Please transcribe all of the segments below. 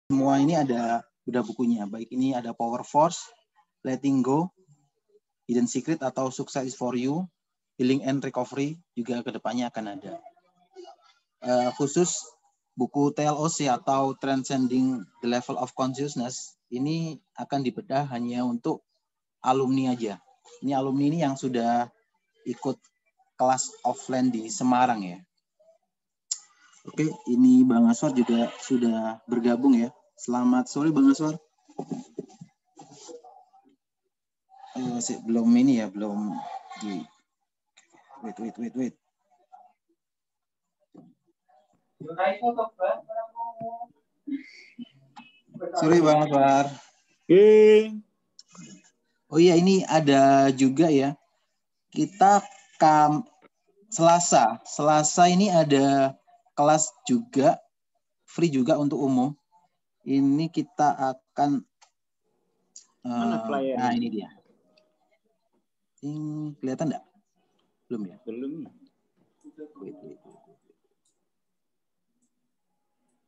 semua ini udah bukunya. Baik ini ada Power Force, Letting Go, Hidden Secret atau Success is for You, Healing and Recovery juga kedepannya akan ada. Khusus buku TLOC atau Transcending the Level of Consciousness ini akan dibedah hanya untuk alumni aja. Ini alumni ini yang sudah ikut kelas offline di Semarang ya. Oke, ini Bang Aswar juga sudah bergabung ya. Selamat sore Bang Aswar. Belum ini ya, belum di wait. Sorry Bang Aswar. Oh iya, ini ada juga ya. Kita Selasa ini ada kelas juga, free juga untuk umum. Ini kita akan nah ini dia. Ini kelihatan enggak? Belum ya? Belum. Wait.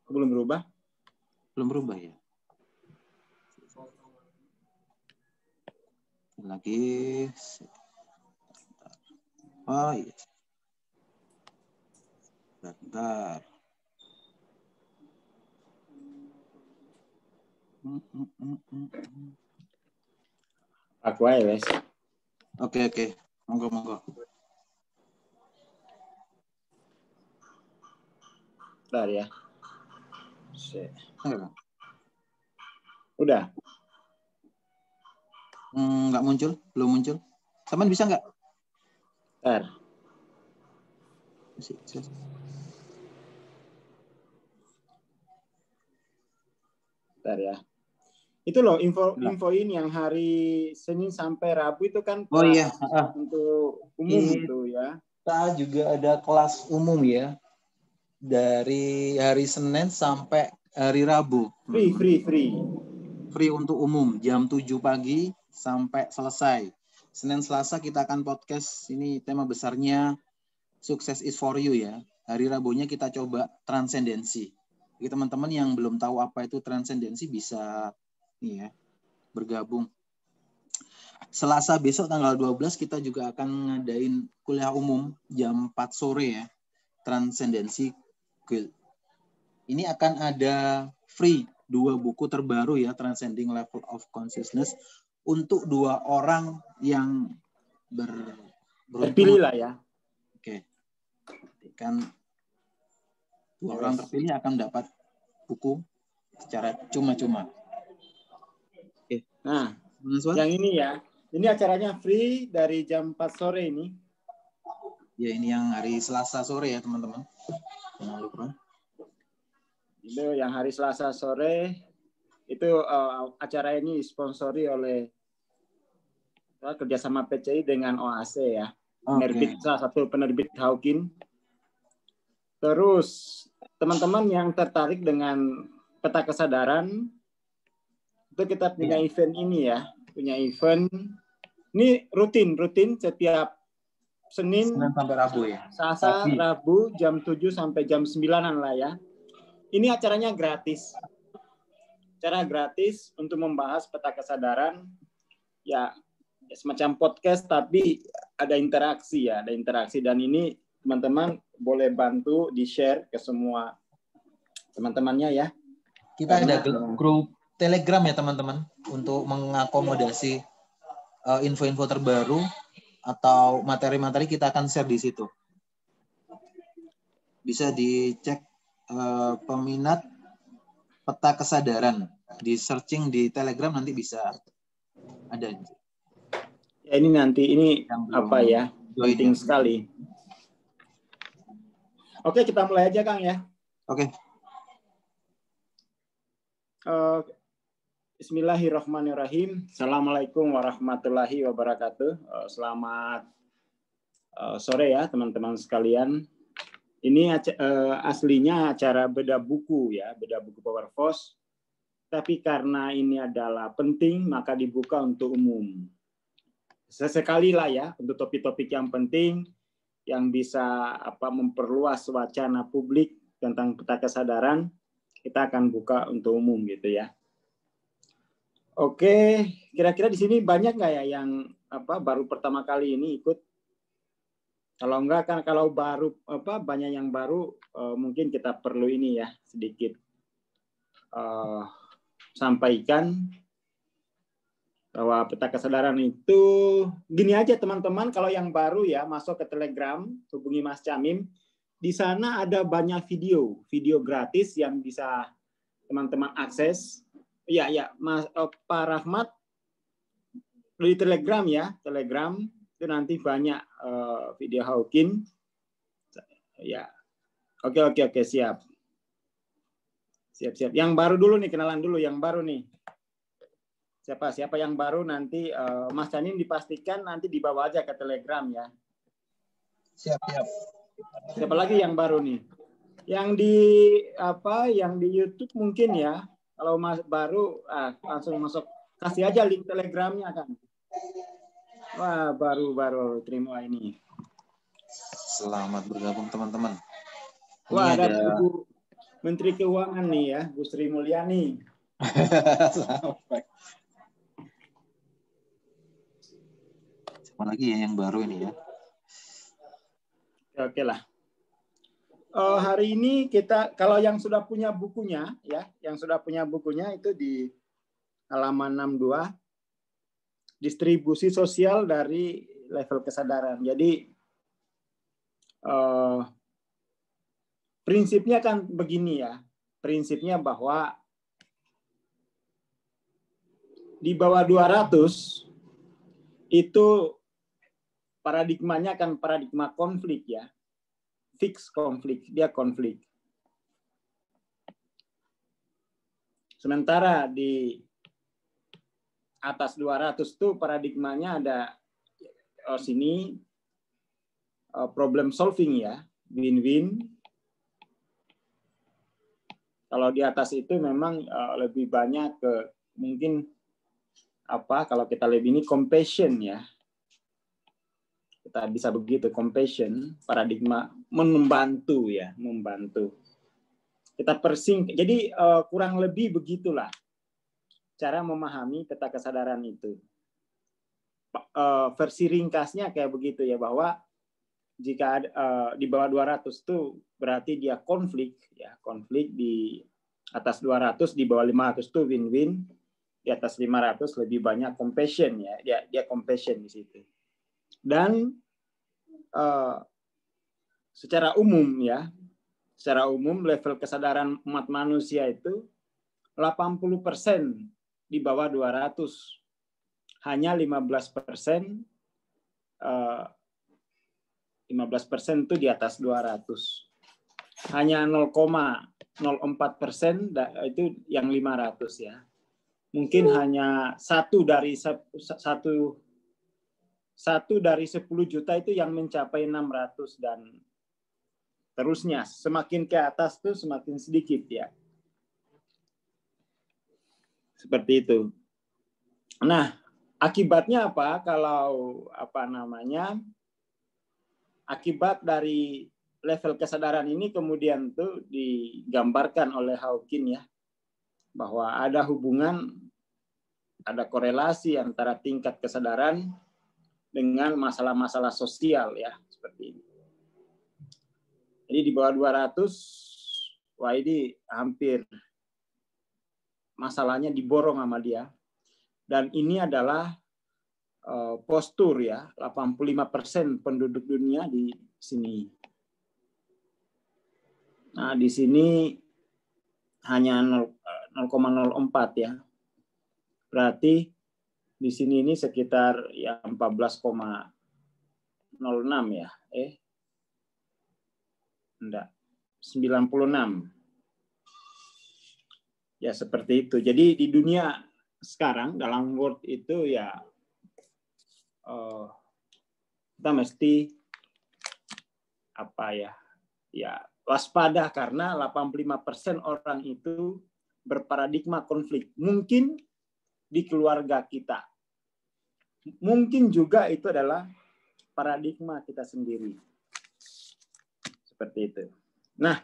Belum berubah? Belum berubah ya? Lagi. Oh iya. Bentar. Aku aja, wes. Oke. Monggo. Bentar ya. Enggak. Udah. Enggak muncul, belum muncul. Teman bisa enggak? Bentar. Bentar ya. Itu loh info ini yang hari Senin sampai Rabu itu kan kelas untuk umum itu ya. Kita juga ada kelas umum ya. Dari hari Senin sampai hari Rabu. Free. Free untuk umum jam 7 pagi sampai selesai. Senin Selasa kita akan podcast, ini tema besarnya Success is for You ya. Hari Rabunya kita coba transendensi. Jadi teman-teman yang belum tahu apa itu transendensi bisa nih ya bergabung. Selasa besok tanggal 12 kita juga akan ngadain kuliah umum jam 4 sore ya. Transendensi. Ini akan ada free 2 buku terbaru ya, Transcending Level of Consciousness, untuk 2 orang yang terpilih lah ya. Oke. Kan 2 orang terpilih akan dapat buku secara cuma-cuma. Oke. Nah, yang ini ya. Ini acaranya free dari jam 4 sore ini. Ya, ini yang hari Selasa sore ya, teman-teman. Jangan lupa. Itu yang hari Selasa sore itu acara ini disponsori oleh kerjasama PCI dengan OAC ya. Penerbit, salah satu penerbit Hawkin. Terus teman-teman yang tertarik dengan peta kesadaran itu kita punya event ini ya, punya event ini rutin setiap Senin sampai Rabu ya. Selasa, Rabu jam 7 sampai jam 9-an lah ya. Ini acaranya gratis. Cara gratis untuk membahas peta kesadaran ya semacam podcast tapi ada interaksi dan ini teman-teman boleh bantu di-share ke semua teman-temannya ya. Kita ada grup Telegram ya teman-teman untuk mengakomodasi info-info terbaru atau materi-materi kita akan share di situ. Bisa dicek peminat peta kesadaran, di searching di Telegram nanti bisa ada. Ya, ini nanti ini apa ya? Penting sekali. Oke, kita mulai aja Kang ya. Oke. Bismillahirrahmanirrahim. Assalamualaikum warahmatullahi wabarakatuh. Selamat sore ya teman-teman sekalian. Ini aslinya acara beda buku ya, beda buku Power Force. Tapi karena ini adalah penting, maka dibuka untuk umum. Sesekali lah ya, untuk topik-topik yang penting, yang bisa memperluas wacana publik tentang peta kesadaran. kita akan buka untuk umum gitu ya. Oke, kira-kira di sini banyak nggak ya yang baru pertama kali ini ikut? Kalau enggak kan, kalau baru banyak yang baru, mungkin kita perlu ini ya sedikit sampaikan bahwa peta kesadaran itu gini aja teman-teman. Kalau yang baru ya masuk ke Telegram, hubungi Mas Camim. Di sana ada banyak video gratis yang bisa teman-teman akses. Ya, Mas Pak Rahmat di Telegram ya, Telegram itu nanti banyak video Hawking. Ya, oke, siap. Yang baru dulu nih, kenalan dulu yang baru nih. Siapa yang baru nanti Mas Canim dipastikan nanti dibawa aja ke Telegram ya. Siap. Siapa lagi yang baru nih? Yang di YouTube mungkin ya. Kalau Mas baru langsung masuk, kasih aja link Telegramnya kan. Wah, baru terima ini. Selamat bergabung teman-teman. Wah, ada Ibu Menteri Keuangan nih ya, Bu Sri Mulyani. Selamat. Siapa lagi ya yang baru ini ya? Oke lah. Hari ini kita, kalau yang sudah punya bukunya ya, itu di halaman 62, distribusi sosial dari level kesadaran. Jadi prinsipnya kan begini ya, prinsipnya bahwa di bawah 200 itu paradigmanya kan paradigma konflik ya. Fix konflik, dia konflik. Sementara di atas 200 itu paradigmanya ada sini problem solving ya, win-win. Kalau di atas itu memang lebih banyak ke mungkin kalau kita lebih ini compassion ya. Kita bisa begitu, compassion, paradigma membantu ya, membantu. Kita persing, jadi kurang lebih begitulah cara memahami peta kesadaran itu. Versi ringkasnya kayak begitu ya, bahwa jika di bawah 200 itu berarti dia konflik ya, konflik. Di atas 200, di bawah 500 itu win-win, di atas 500 lebih banyak compassion ya, dia compassion di situ. Dan secara umum ya, secara umum level kesadaran umat manusia itu 80% di bawah 200, hanya 15% itu di atas 200. Hanya 0,04% itu yang 500 ya. Mungkin hanya satu dari 10 juta itu yang mencapai 600 dan terusnya. Semakin ke atas tuh semakin sedikit ya. Seperti itu. Nah, akibatnya apa? Kalau akibat dari level kesadaran ini kemudian tuh digambarkan oleh Hawking ya, bahwa ada hubungan, ada korelasi antara tingkat kesadaran dengan masalah-masalah sosial ya, seperti ini. Jadi di bawah 200, wah ini hampir masalahnya diborong sama dia. Dan ini adalah postur ya, 85% penduduk dunia di sini. Nah, di sini hanya 0,04 ya. Berarti di sini ini sekitar ya 14,06 ya. Enggak. 96. Ya seperti itu. Jadi di dunia sekarang dalam world itu ya kita mesti waspada karena 85% orang itu berparadigma konflik. Mungkin di keluarga kita. Mungkin juga itu adalah paradigma kita sendiri. Seperti itu. Nah,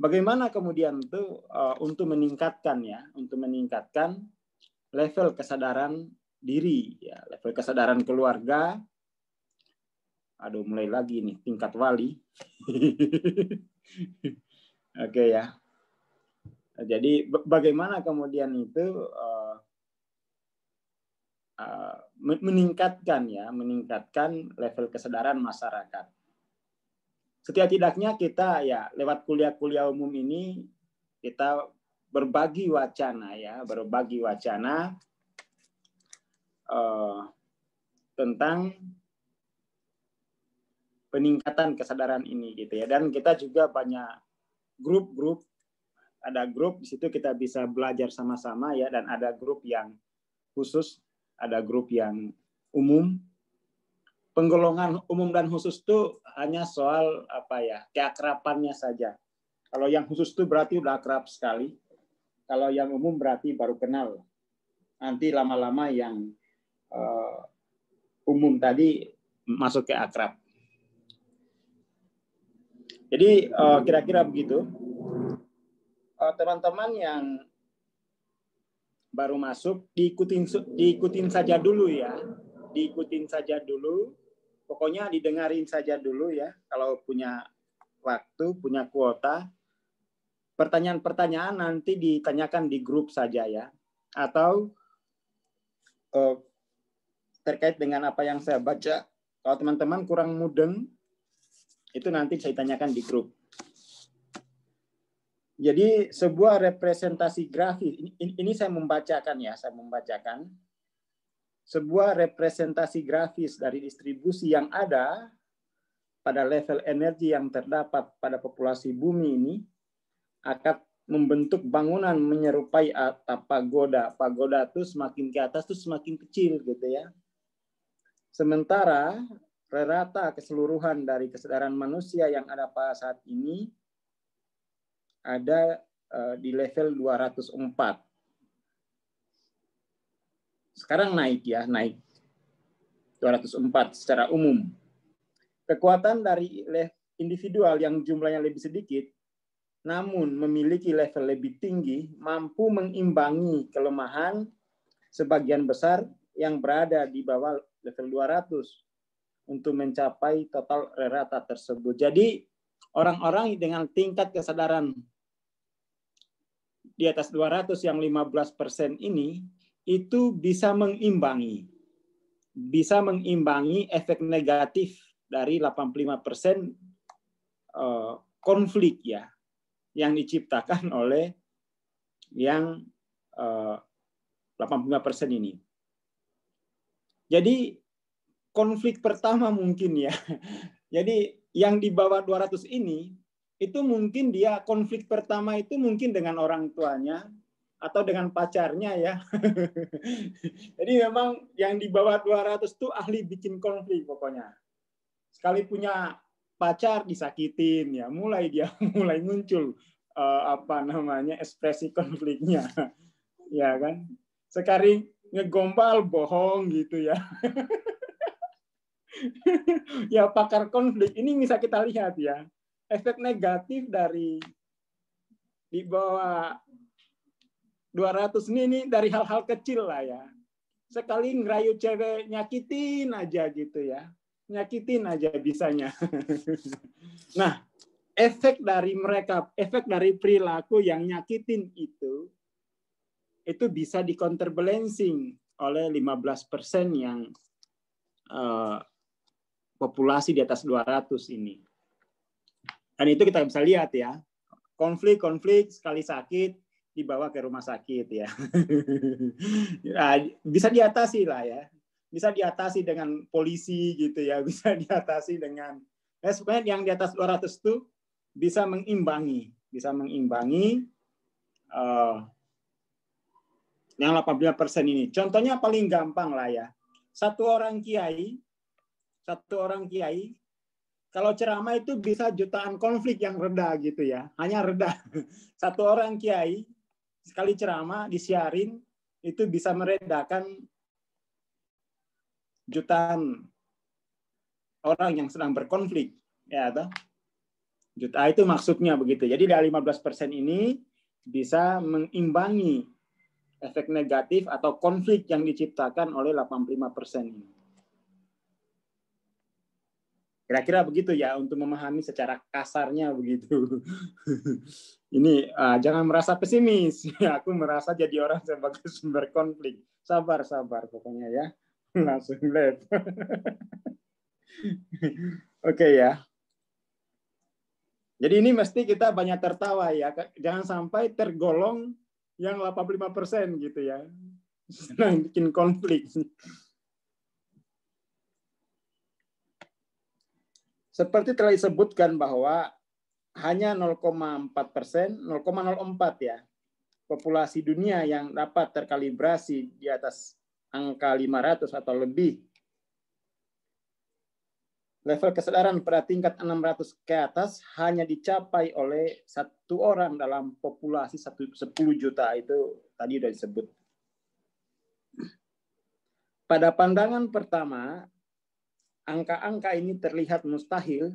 Bagaimana kemudian itu untuk meningkatkan level kesadaran diri, ya, level kesadaran keluarga. Aduh, mulai lagi nih tingkat wali. Oke ya. Jadi bagaimana kemudian itu meningkatkan level kesadaran masyarakat. Setidak-tidaknya kita ya lewat kuliah-kuliah umum ini kita berbagi wacana tentang peningkatan kesadaran ini gitu ya. Dan kita juga banyak grup-grup, ada grup di situ kita bisa belajar sama-sama ya, dan ada grup yang khusus, ada grup yang umum. Penggolongan umum dan khusus itu hanya soal keakrabannya saja. Kalau yang khusus itu berarti udah akrab sekali. Kalau yang umum berarti baru kenal. Nanti lama-lama yang umum tadi masuk ke akrab. Jadi kira-kira begitu. Teman-teman yang baru masuk diikutin saja dulu ya. Diikutin saja dulu. Pokoknya didengarin saja dulu ya. Kalau punya waktu, punya kuota. Pertanyaan-pertanyaan nanti ditanyakan di grup saja ya. Atau terkait dengan apa yang saya baca. Kalau teman-teman kurang mudeng, itu nanti saya tanyakan di grup. Jadi sebuah representasi grafis, ini saya membacakan ya, sebuah representasi grafis dari distribusi yang ada pada level energi yang terdapat pada populasi bumi ini akan membentuk bangunan menyerupai atap pagoda. Pagoda itu semakin ke atas itu semakin kecil gitu ya. Sementara rata keseluruhan dari kesadaran manusia yang ada pada saat ini ada di level 204. Sekarang naik 204 secara umum. Kekuatan dari individual yang jumlahnya lebih sedikit, namun memiliki level lebih tinggi, mampu mengimbangi kelemahan sebagian besar yang berada di bawah level 200 untuk mencapai total rata tersebut. Jadi orang-orang dengan tingkat kesadaran di atas 200 yang 15% ini itu bisa mengimbangi efek negatif dari 85% konflik ya yang diciptakan oleh yang 85% ini. Jadi konflik pertama mungkin ya. Jadi yang di bawah 200 ini itu mungkin dia konflik pertama itu mungkin dengan orang tuanya atau dengan pacarnya ya. Jadi memang yang di bawah 200 itu ahli bikin konflik pokoknya. Sekali punya pacar disakitin ya, mulai muncul ekspresi konfliknya. Ya kan? Sekali ngegombal bohong gitu ya. Ya pakar konflik ini bisa kita lihat ya. Efek negatif dari di bawah 200 ini dari hal-hal kecil lah ya. Sekali ngerayu cewek nyakitin aja gitu ya. Nyakitin aja bisanya. Nah, efek dari perilaku yang nyakitin itu bisa di-counterbalancing oleh 15% yang populasi di atas 200 ini. Dan itu kita bisa lihat ya. Konflik sekali sakit dibawa ke rumah sakit ya. Bisa diatasi lah ya. Bisa diatasi dengan polisi gitu ya. Bisa diatasi dengan sebenarnya yang di atas 200 itu bisa mengimbangi yang 85% ini. Contohnya paling gampang lah ya. Satu orang kiai kalau ceramah itu bisa jutaan konflik yang reda gitu ya. Hanya reda. Satu orang kiai sekali ceramah disiarin itu bisa meredakan jutaan orang yang sedang berkonflik ya toh. juta. Itu maksudnya begitu. Jadi dari 15% ini bisa mengimbangi efek negatif atau konflik yang diciptakan oleh 85% ini. Kira-kira begitu ya untuk memahami secara kasarnya begitu. Ini jangan merasa pesimis. Aku merasa jadi orang sebagai sumber konflik. Sabar pokoknya ya. Langsung live. Oke ya. Jadi ini mesti kita banyak tertawa ya. Jangan sampai tergolong yang 85% gitu ya. Senang bikin konflik. Seperti telah disebutkan bahwa hanya 0,4%, 0,04 ya, populasi dunia yang dapat terkalibrasi di atas angka 500 atau lebih. Level kesadaran pada tingkat 600 ke atas hanya dicapai oleh 1 orang dalam populasi 10 juta, itu tadi sudah disebut. Pada pandangan pertama, angka-angka ini terlihat mustahil,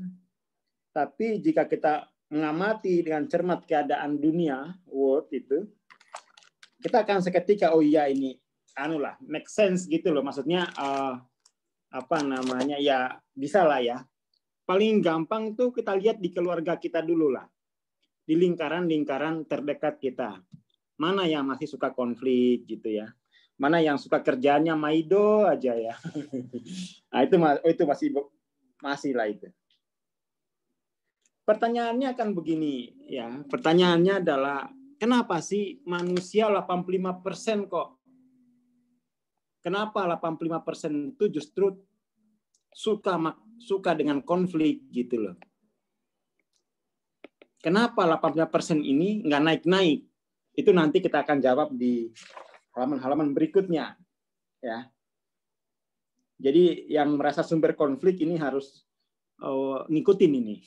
tapi jika kita mengamati dengan cermat keadaan dunia, world itu, kita akan seketika, oh iya ini, make sense gitu loh. Maksudnya, ya bisa lah ya. Paling gampang tuh kita lihat di keluarga kita dulu lah. Di lingkaran-lingkaran terdekat kita. Mana yang masih suka konflik gitu ya. Mana yang suka kerjanya maido aja ya. Nah, itu masih lah itu. Pertanyaannya akan begini ya. Pertanyaannya adalah kenapa sih manusia 85% kok? Kenapa 85% itu justru suka dengan konflik gitu loh. Kenapa 85% ini nggak naik-naik? Itu nanti kita akan jawab di halaman-halaman berikutnya. Ya. Jadi yang merasa sumber konflik ini harus ngikutin ini.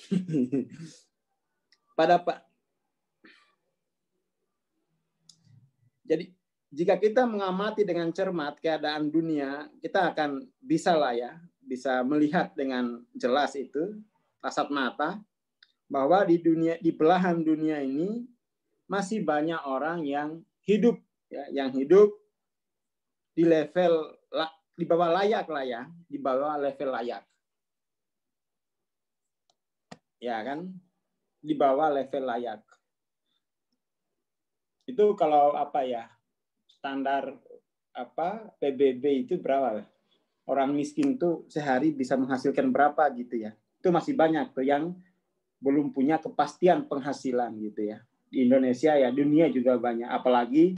Jadi jika kita mengamati dengan cermat keadaan dunia, kita akan bisa melihat dengan jelas itu kasat mata bahwa di belahan dunia ini masih banyak orang yang hidup di level di bawah layak lah ya, di bawah level layak. Ya kan? Di bawah level layak. Itu kalau standar PBB itu berapa? Orang miskin tuh sehari bisa menghasilkan berapa gitu ya. Itu masih banyak tuh yang belum punya kepastian penghasilan gitu ya. Di Indonesia ya, dunia juga banyak, apalagi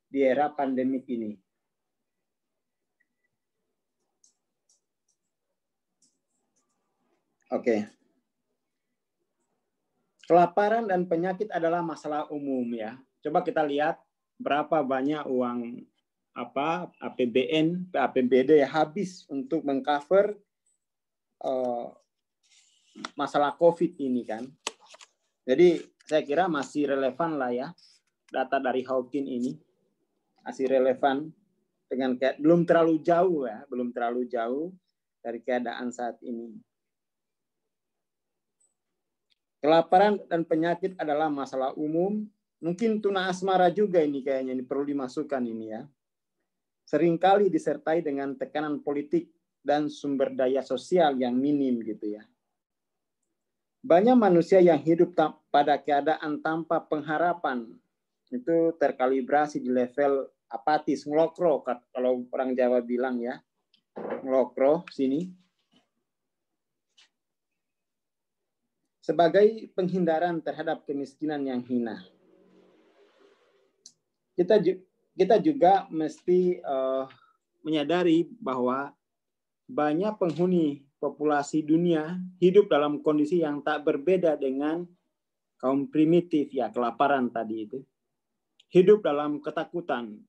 di era pandemik ini. Oke. Kelaparan dan penyakit adalah masalah umum ya. Coba kita lihat berapa banyak uang APBN, APBD habis untuk mengcover masalah COVID ini kan. Jadi saya kira masih relevan lah ya data dari Hawking ini, masih relevan dengan belum terlalu jauh dari keadaan saat ini. Kelaparan dan penyakit adalah masalah umum. Mungkin tuna asmara juga ini kayaknya ini perlu dimasukkan ini ya. Seringkali disertai dengan tekanan politik dan sumber daya sosial yang minim gitu ya. Banyak manusia yang hidup pada keadaan tanpa pengharapan itu terkalibrasi di level apatis, ngelokro kalau orang Jawa bilang ya. Ngelokro sini. Sebagai penghindaran terhadap kemiskinan yang hina. Kita juga mesti menyadari bahwa banyak penghuni populasi dunia hidup dalam kondisi yang tak berbeda dengan kaum primitif ya, kelaparan tadi itu. Hidup dalam ketakutan.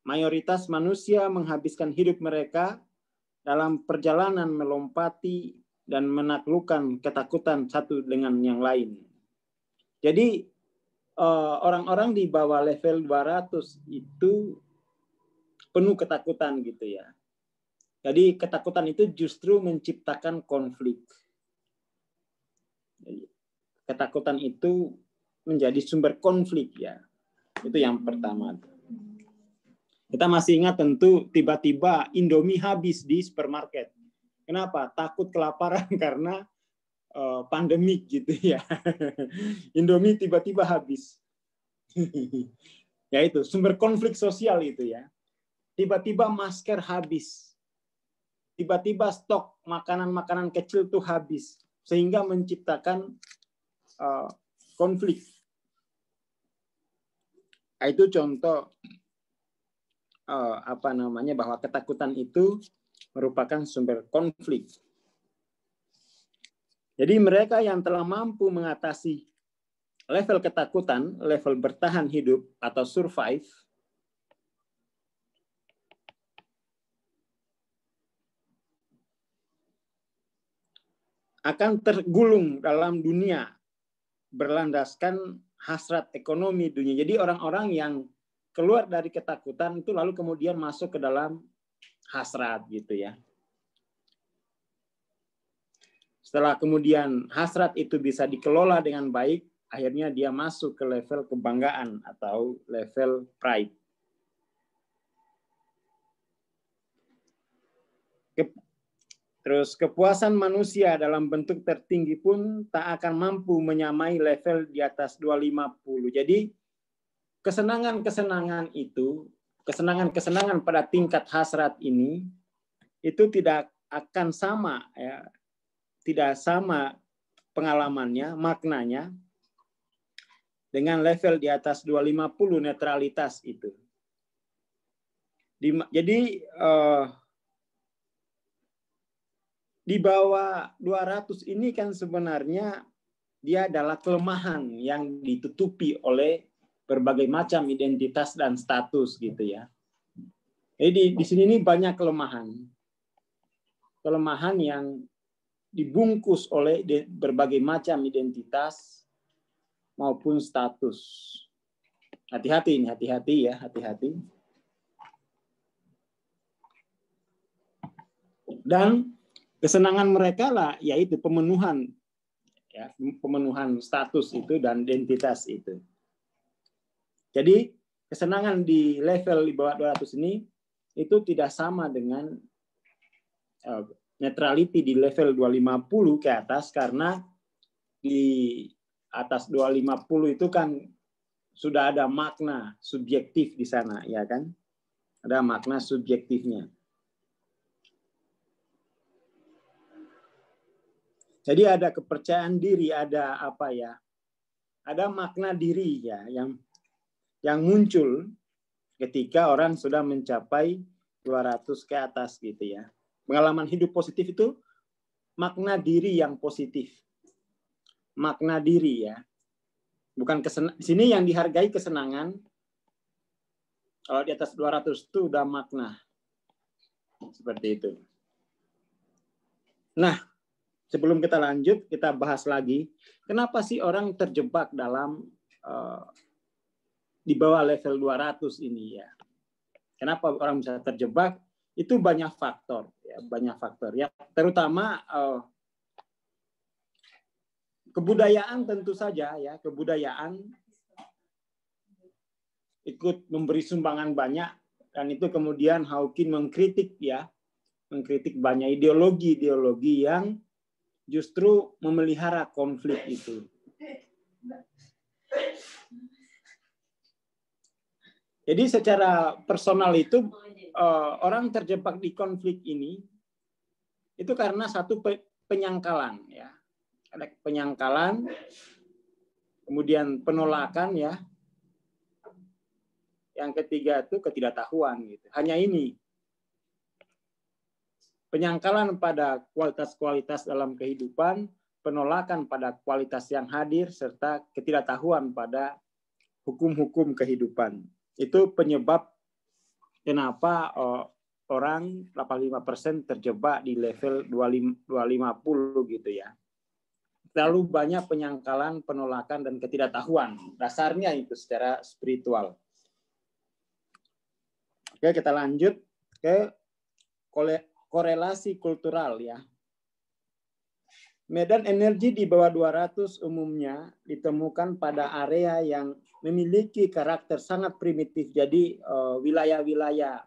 Mayoritas manusia menghabiskan hidup mereka dalam perjalanan melompati dan menaklukkan ketakutan satu dengan yang lain. Jadi orang-orang di bawah level 200 itu penuh ketakutan gitu ya. Jadi ketakutan itu justru menciptakan konflik. ketakutan itu menjadi sumber konflik ya. Itu yang pertama. Kita masih ingat tentu tiba-tiba Indomie habis di supermarket. Kenapa? Takut kelaparan karena pandemik gitu ya. Indomie tiba-tiba habis. Ya itu sumber konflik sosial itu ya. Tiba-tiba masker habis. Tiba-tiba stok makanan-makanan kecil tuh habis sehingga menciptakan konflik. Itu contoh bahwa ketakutan itu merupakan sumber konflik. Jadi mereka yang telah mampu mengatasi level ketakutan, level bertahan hidup atau survive, akan tergulung dalam dunia berlandaskan hasrat ekonomi dunia. Jadi orang-orang yang keluar dari ketakutan itu lalu kemudian masuk ke dalam hasrat gitu ya. Setelah kemudian hasrat itu bisa dikelola dengan baik, akhirnya dia masuk ke level kebanggaan atau level pride. Terus kepuasan manusia dalam bentuk tertinggi pun tak akan mampu menyamai level di atas 250. Jadi kesenangan-kesenangan itu, kesenangan-kesenangan pada tingkat hasrat ini itu tidak akan sama ya. Tidak sama pengalamannya, maknanya dengan level di atas 250 netralitas itu. Jadi di bawah 200 ini kan sebenarnya dia adalah kelemahan yang ditutupi oleh berbagai macam identitas dan status gitu ya. Jadi di sini ini banyak kelemahan. Kelemahan yang dibungkus oleh berbagai macam identitas maupun status. Hati-hati ini, hati-hati ya, hati-hati. Dan kesenangan mereka lah yaitu pemenuhan ya, pemenuhan status itu dan identitas itu. Jadi kesenangan di level di bawah 200 ini itu tidak sama dengan neutrality di level 250 ke atas, karena di atas 250 itu kan sudah ada makna subjektif di sana, ya kan? Ada makna subjektifnya. Jadi ada kepercayaan diri, ada apa ya? Ada makna diri ya yang muncul ketika orang sudah mencapai 200 ke atas gitu ya. Pengalaman hidup positif itu makna diri yang positif. Makna diri ya. Bukan di sini yang dihargai kesenangan. Kalau di atas 200 itu udah makna. Seperti itu. Nah, sebelum kita lanjut, kita bahas lagi. Kenapa sih orang terjebak dalam di bawah level 200 ini ya? Kenapa orang bisa terjebak? Itu banyak faktor ya, banyak faktor ya. Terutama kebudayaan tentu saja ya, kebudayaan ikut memberi sumbangan banyak, dan itu kemudian Hawking mengkritik ya, mengkritik banyak ideologi-ideologi yang justru memelihara konflik itu. Jadi secara personal itu orang terjebak di konflik ini itu karena satu penyangkalan ya. Ada penyangkalan, kemudian penolakan ya. Yang ketiga itu ketidaktahuan gitu. Hanya ini. Penyangkalan pada kualitas-kualitas dalam kehidupan, penolakan pada kualitas yang hadir, serta ketidaktahuan pada hukum-hukum kehidupan. Itu penyebab kenapa orang 85% terjebak di level 250 gitu ya. Terlalu banyak penyangkalan, penolakan, dan ketidaktahuan. Dasarnya itu secara spiritual. Oke, kita lanjut ke korelasi kultural ya. Medan energi di bawah 200 umumnya ditemukan pada area yang memiliki karakter sangat primitif. Jadi wilayah-wilayah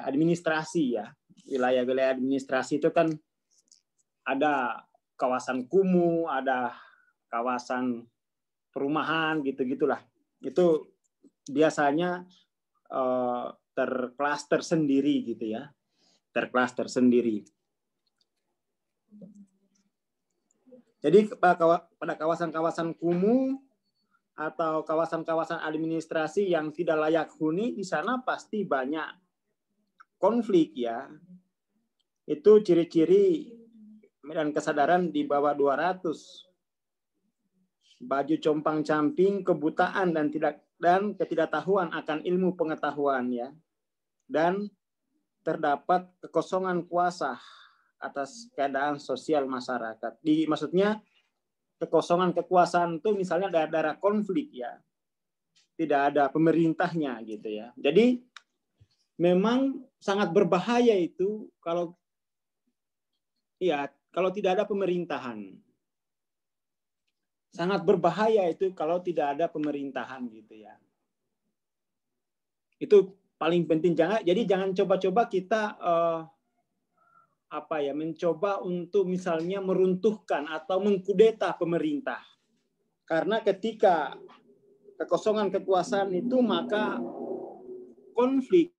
administrasi ya. Wilayah-wilayah administrasi itu kan ada kawasan kumuh, ada kawasan perumahan gitu-gitulah. Itu biasanya terklaster sendiri gitu ya. Terklaster sendiri. Jadi pada kawasan-kawasan kumuh atau kawasan-kawasan administrasi yang tidak layak huni, di sana pasti banyak konflik ya. Itu ciri-ciri dan kesadaran di bawah 200. Baju compang-camping, kebutaan dan ketidaktahuan akan ilmu pengetahuan ya. Dan terdapat kekosongan kuasa atas keadaan sosial masyarakat. Maksudnya kekosongan kekuasaan itu misalnya daerah konflik ya. Tidak ada pemerintahnya gitu ya. Jadi memang sangat berbahaya itu kalau tidak ada pemerintahan. Sangat berbahaya itu kalau tidak ada pemerintahan gitu ya. Itu paling penting. Jadi jangan coba-coba kita mencoba untuk misalnya meruntuhkan atau mengkudeta pemerintah. Karena ketika kekosongan kekuasaan itu maka konflik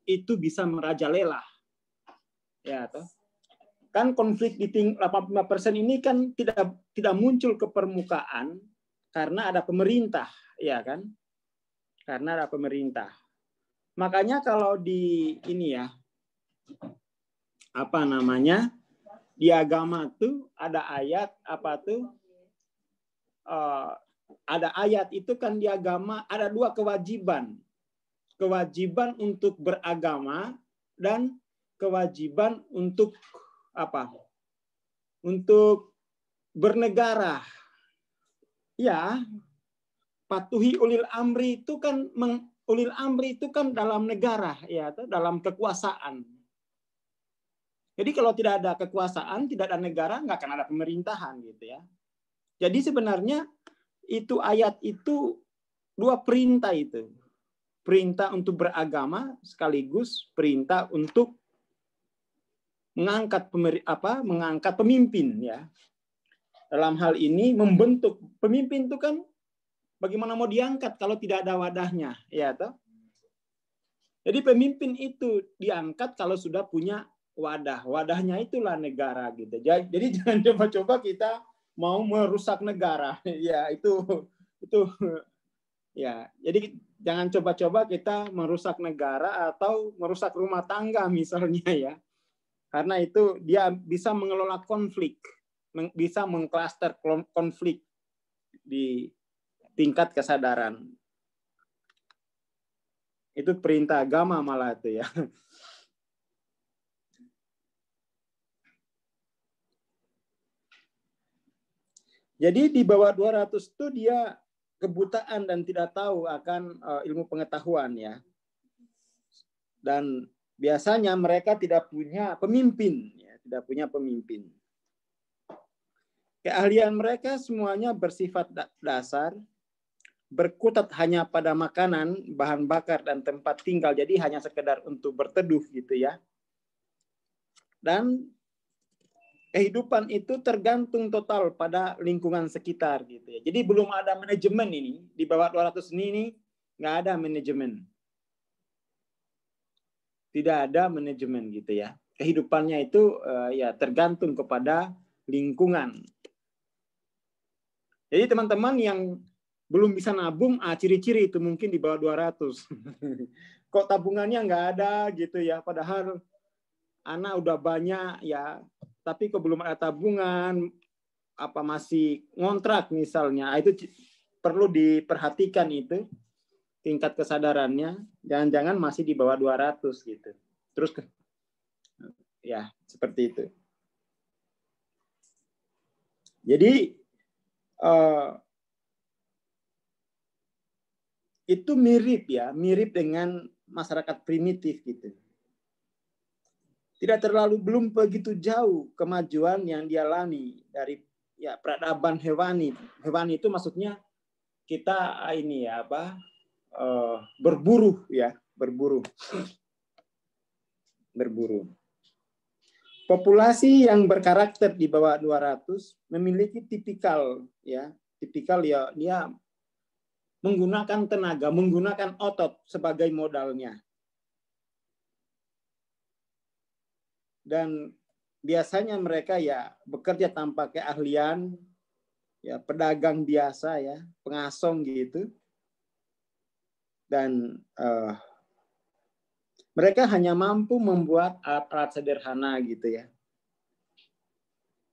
itu bisa merajalela. Ya, toh. Kan konflik di 85% ini kan tidak muncul ke permukaan karena ada pemerintah, ya kan? Karena ada pemerintah. Makanya kalau di ini ya, di agama tuh ada ayat ada ayat itu kan di agama ada 2 kewajiban untuk beragama dan kewajiban untuk untuk bernegara. Ya, patuhi ulil amri itu kan dalam negara ya, dalam kekuasaan. Jadi kalau tidak ada kekuasaan, tidak ada negara, nggak akan ada pemerintahan gitu ya. Jadi sebenarnya itu ayat itu 2 perintah itu. Perintah untuk beragama sekaligus perintah untuk mengangkat pemimpin ya. Dalam hal ini membentuk pemimpin itu kan bagaimana mau diangkat kalau tidak ada wadahnya, ya toh? Jadi pemimpin itu diangkat kalau sudah punya wadah. Wadahnya itulah negara gitu. Jadi jangan coba-coba kita mau merusak negara. Ya, itu ya. Jadi jangan coba-coba kita merusak negara atau merusak rumah tangga misalnya ya. Karena itu dia bisa mengelola konflik, bisa mengklaster konflik di tingkat kesadaran. Itu perintah agama malah itu ya. Jadi di bawah 200 itu dia kebutaan dan tidak tahu akan ilmu pengetahuan ya. Dan biasanya mereka tidak punya pemimpin, ya, tidak punya pemimpin. Keahlian mereka semuanya bersifat dasar, berkutat hanya pada makanan, bahan bakar, dan tempat tinggal. Jadi hanya sekedar untuk berteduh gitu ya. Dan kehidupan itu tergantung total pada lingkungan sekitar gitu ya. Jadi belum ada manajemen ini. Di bawah 200 ini nggak ada manajemen. Tidak ada manajemen gitu ya. Kehidupannya itu ya tergantung kepada lingkungan. Jadi teman-teman yang belum bisa nabung, ciri-ciri itu mungkin di bawah 200. Kok tabungannya nggak ada gitu ya, padahal anak udah banyak ya, tapi kok belum ada tabungan, masih ngontrak misalnya, itu perlu diperhatikan itu tingkat kesadarannya, jangan-jangan masih di bawah 200 gitu. Terus ya seperti itu. Jadi itu mirip dengan masyarakat primitif gitu. belum begitu jauh kemajuan yang dialami dari ya peradaban hewani. Hewani itu maksudnya kita ini ya berburu ya, berburu. Populasi yang berkarakter di bawah 200 memiliki tipikal ya dia menggunakan tenaga, menggunakan otot sebagai modalnya. Dan biasanya mereka ya bekerja tanpa keahlian, ya pedagang biasa ya, pengasong gitu. Dan mereka hanya mampu membuat alat-alat sederhana gitu ya.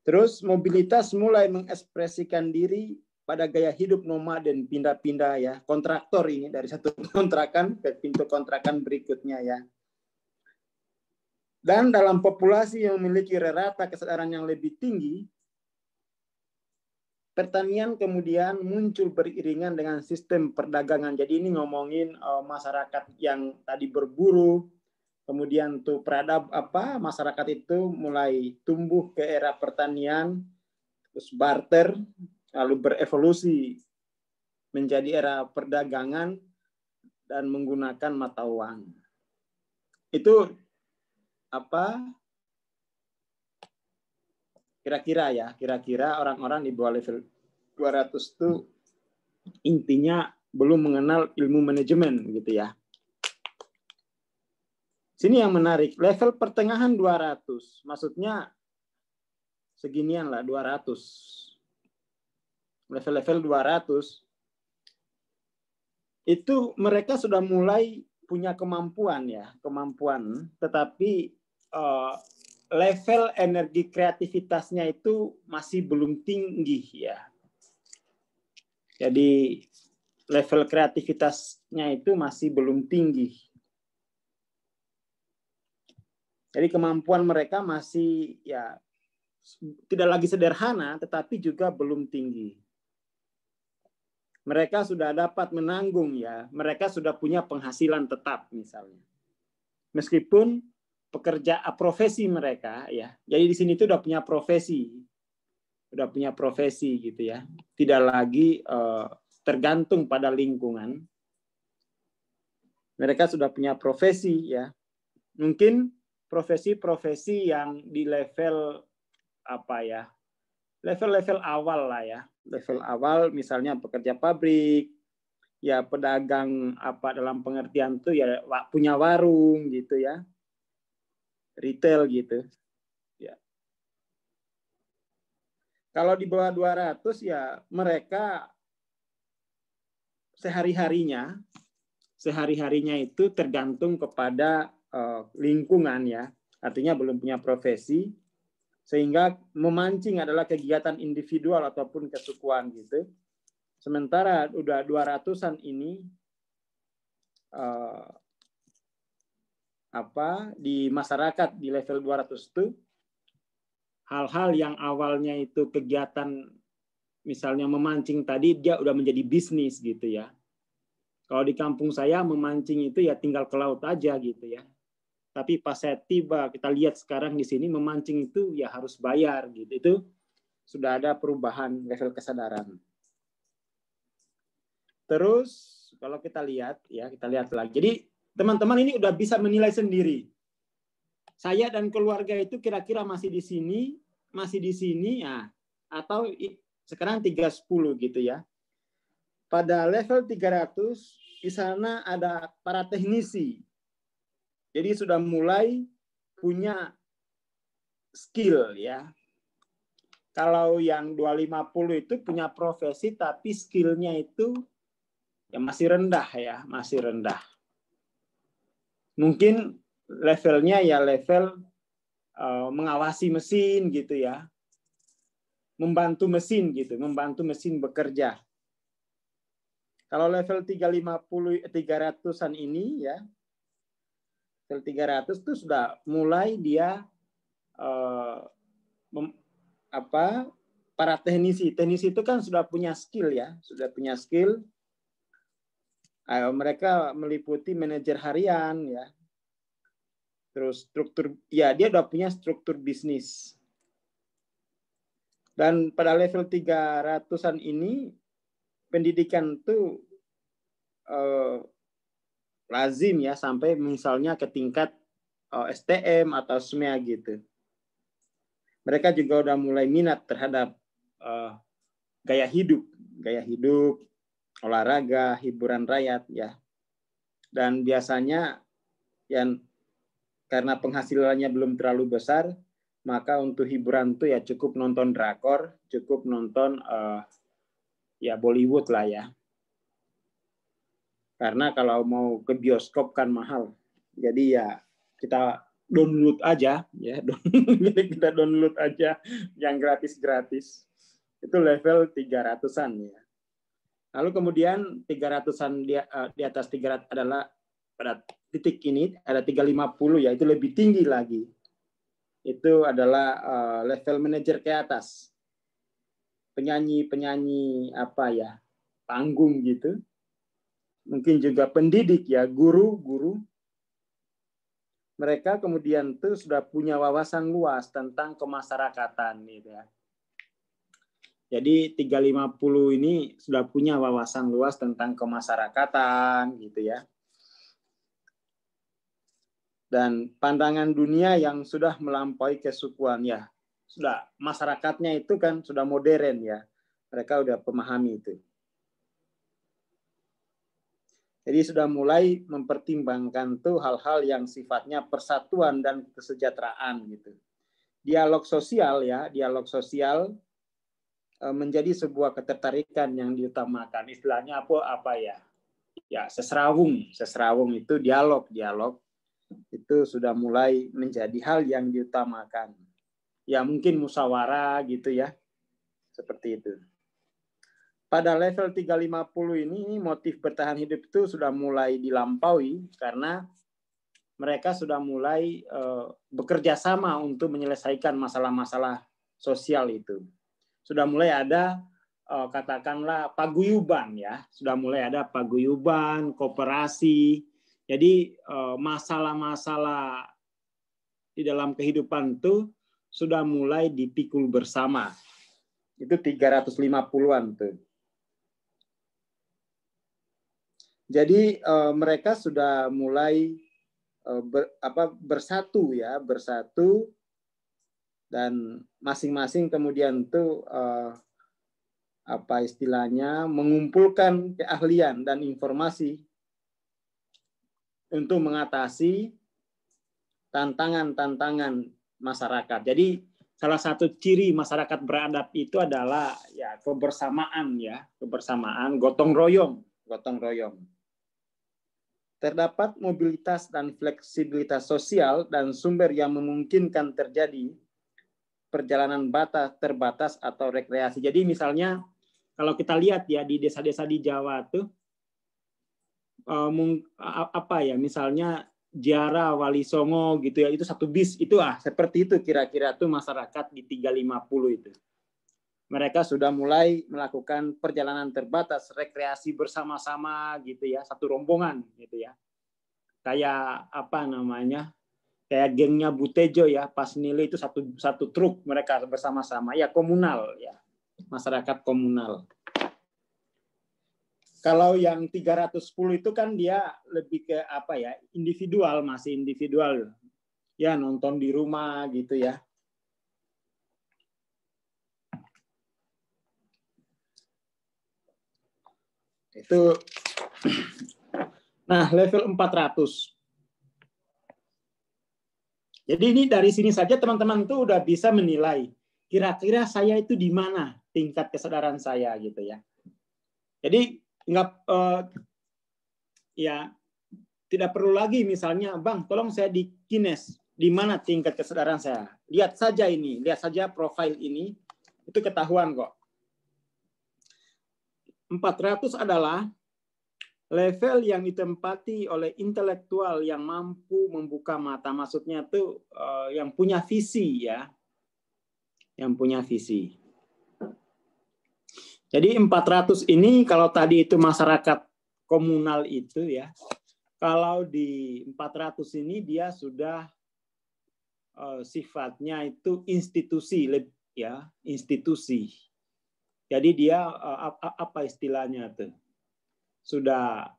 Terus mobilitas mulai mengekspresikan diri pada gaya hidup nomaden, pindah-pindah ya, kontraktor ini dari satu kontrakan ke pintu kontrakan berikutnya ya. Dan dalam populasi yang memiliki rata kesadaran yang lebih tinggi, pertanian kemudian muncul beriringan dengan sistem perdagangan. Jadi ini ngomongin masyarakat yang tadi berburu, kemudian tuh masyarakat itu mulai tumbuh ke era pertanian, terus barter, lalu berevolusi menjadi era perdagangan dan menggunakan mata uang. Itu kira-kira orang-orang di bawah level 200 itu intinya belum mengenal ilmu manajemen gitu ya. Sini yang menarik, level pertengahan 200, maksudnya seginian lah 200. Level-level 200 itu mereka sudah mulai punya kemampuan, tetapi level energi kreativitasnya itu masih belum tinggi ya. Jadi level kreativitasnya itu masih belum tinggi. Jadi kemampuan mereka masih ya tidak lagi sederhana, tetapi juga belum tinggi. Mereka sudah dapat menanggung ya, mereka sudah punya penghasilan tetap misalnya. Meskipun profesi mereka ya, jadi di sini itu udah punya profesi gitu ya, tidak lagi tergantung pada lingkungan. Mereka sudah punya profesi ya, mungkin profesi-profesi yang di level level awal lah ya, level awal misalnya pekerja pabrik, ya pedagang dalam pengertian tuh ya punya warung gitu ya, retail gitu ya. Kalau di bawah 200 ya mereka sehari-harinya itu tergantung kepada lingkungan ya, artinya belum punya profesi, sehingga memancing adalah kegiatan individual ataupun kesukuan gitu. Sementara udah 200-an ini di masyarakat di level 200 itu hal-hal yang awalnya itu kegiatan misalnya memancing tadi dia udah menjadi bisnis gitu ya. Kalau di kampung saya memancing itu ya tinggal ke laut aja gitu ya. Tapi pas saya tiba, kita lihat sekarang di sini memancing itu ya harus bayar gitu. Itu sudah ada perubahan level kesadaran. Terus kalau kita lihat lagi. Jadi teman-teman ini udah bisa menilai sendiri. Saya dan keluarga itu kira-kira masih di sini ya, atau sekarang 310 gitu ya. Pada level 300 di sana ada para teknisi. Jadi sudah mulai punya skill ya. Kalau yang 250 itu punya profesi tapi skillnya itu ya masih rendah ya, masih rendah. Mungkin levelnya ya level mengawasi mesin gitu ya. Membantu mesin gitu, membantu mesin bekerja. Kalau level 350-300-an ini ya, level 300 itu sudah mulai dia para teknisi itu kan sudah punya skill ya, mereka meliputi manajer harian ya, Terus struktur, ya dia udah punya struktur bisnis. Dan pada level 300-an ini, pendidikan itu lazim ya, sampai misalnya ke tingkat STM atau SMEA gitu. Mereka juga udah mulai minat terhadap gaya hidup, olahraga, hiburan rakyat ya. Dan biasanya yang karena penghasilannya belum terlalu besar, maka untuk hiburan itu ya cukup nonton drakor, cukup nonton ya Bollywood lah ya. Karena kalau mau ke bioskop kan mahal. Jadi ya kita download aja ya, kita download aja yang gratis-gratis. Itu level 300-an ya. Lalu kemudian 300-an di atas 300 adalah pada titik ini ada 350 ya, itu lebih tinggi lagi. Itu adalah level manajer ke atas. Penyanyi apa ya, panggung gitu. Mungkin juga pendidik ya, guru-guru. Mereka kemudian tuh sudah punya wawasan luas tentang kemasyarakatan gitu ya. Jadi 350 ini sudah punya wawasan luas tentang kemasyarakatan gitu ya. Dan pandangan dunia yang sudah melampaui kesukuan ya. Sudah masyarakatnya itu kan sudah modern ya. Mereka sudah memahami itu. Jadi sudah mulai mempertimbangkan tuh hal-hal yang sifatnya persatuan dan kesejahteraan gitu. Dialog sosial ya, dialog sosial menjadi sebuah ketertarikan yang diutamakan. Istilahnya apa ya? Ya, seserawung itu dialog itu sudah mulai menjadi hal yang diutamakan. Ya mungkin musyawarah gitu ya. Seperti itu. Pada level 350 ini motif bertahan hidup itu sudah mulai dilampaui karena mereka sudah mulai bekerja sama untuk menyelesaikan masalah-masalah sosial itu. Sudah mulai ada katakanlah paguyuban ya, sudah mulai ada paguyuban, koperasi. Jadi masalah-masalah di dalam kehidupan itu sudah mulai dipikul bersama. Itu 350-an tuh. Jadi mereka sudah mulai bersatu ya, bersatu dan masing-masing kemudian tuh apa istilahnya mengumpulkan keahlian dan informasi untuk mengatasi tantangan-tantangan masyarakat. Jadi salah satu ciri masyarakat beradab itu adalah ya kebersamaan, gotong royong. Terdapat mobilitas dan fleksibilitas sosial dan sumber yang memungkinkan terjadi perjalanan terbatas atau rekreasi. Jadi misalnya kalau kita lihat ya di desa-desa di Jawa tuh misalnya Jara, Wali Songo gitu ya, itu satu bis itu seperti itu kira-kira tuh masyarakat di 350 itu. Mereka sudah mulai melakukan perjalanan terbatas, rekreasi bersama-sama gitu ya, satu rombongan gitu ya. Kayak kayak gengnya Butejo ya, pas nilai itu satu truk mereka bersama-sama ya, komunal ya, masyarakat komunal. Kalau yang 310 itu kan dia lebih ke individual, masih individual. Ya, nonton di rumah gitu ya. Itu nah, level 400. Jadi ini dari sini saja teman-teman tuh udah bisa menilai kira-kira saya itu di mana tingkat kesadaran saya gitu ya. Jadi tidak perlu lagi misalnya, Bang, tolong saya di Kines, di mana tingkat kesadaran saya. Lihat saja profil ini, itu ketahuan kok. 400 adalah level yang ditempati oleh intelektual yang mampu membuka mata, maksudnya tuh yang punya visi ya, yang punya visi. Jadi 400 ini kalau tadi itu masyarakat komunal itu ya, kalau di 400 ini dia sudah sifatnya itu institusi, ya, institusi. Jadi dia apa istilahnya tuh? Sudah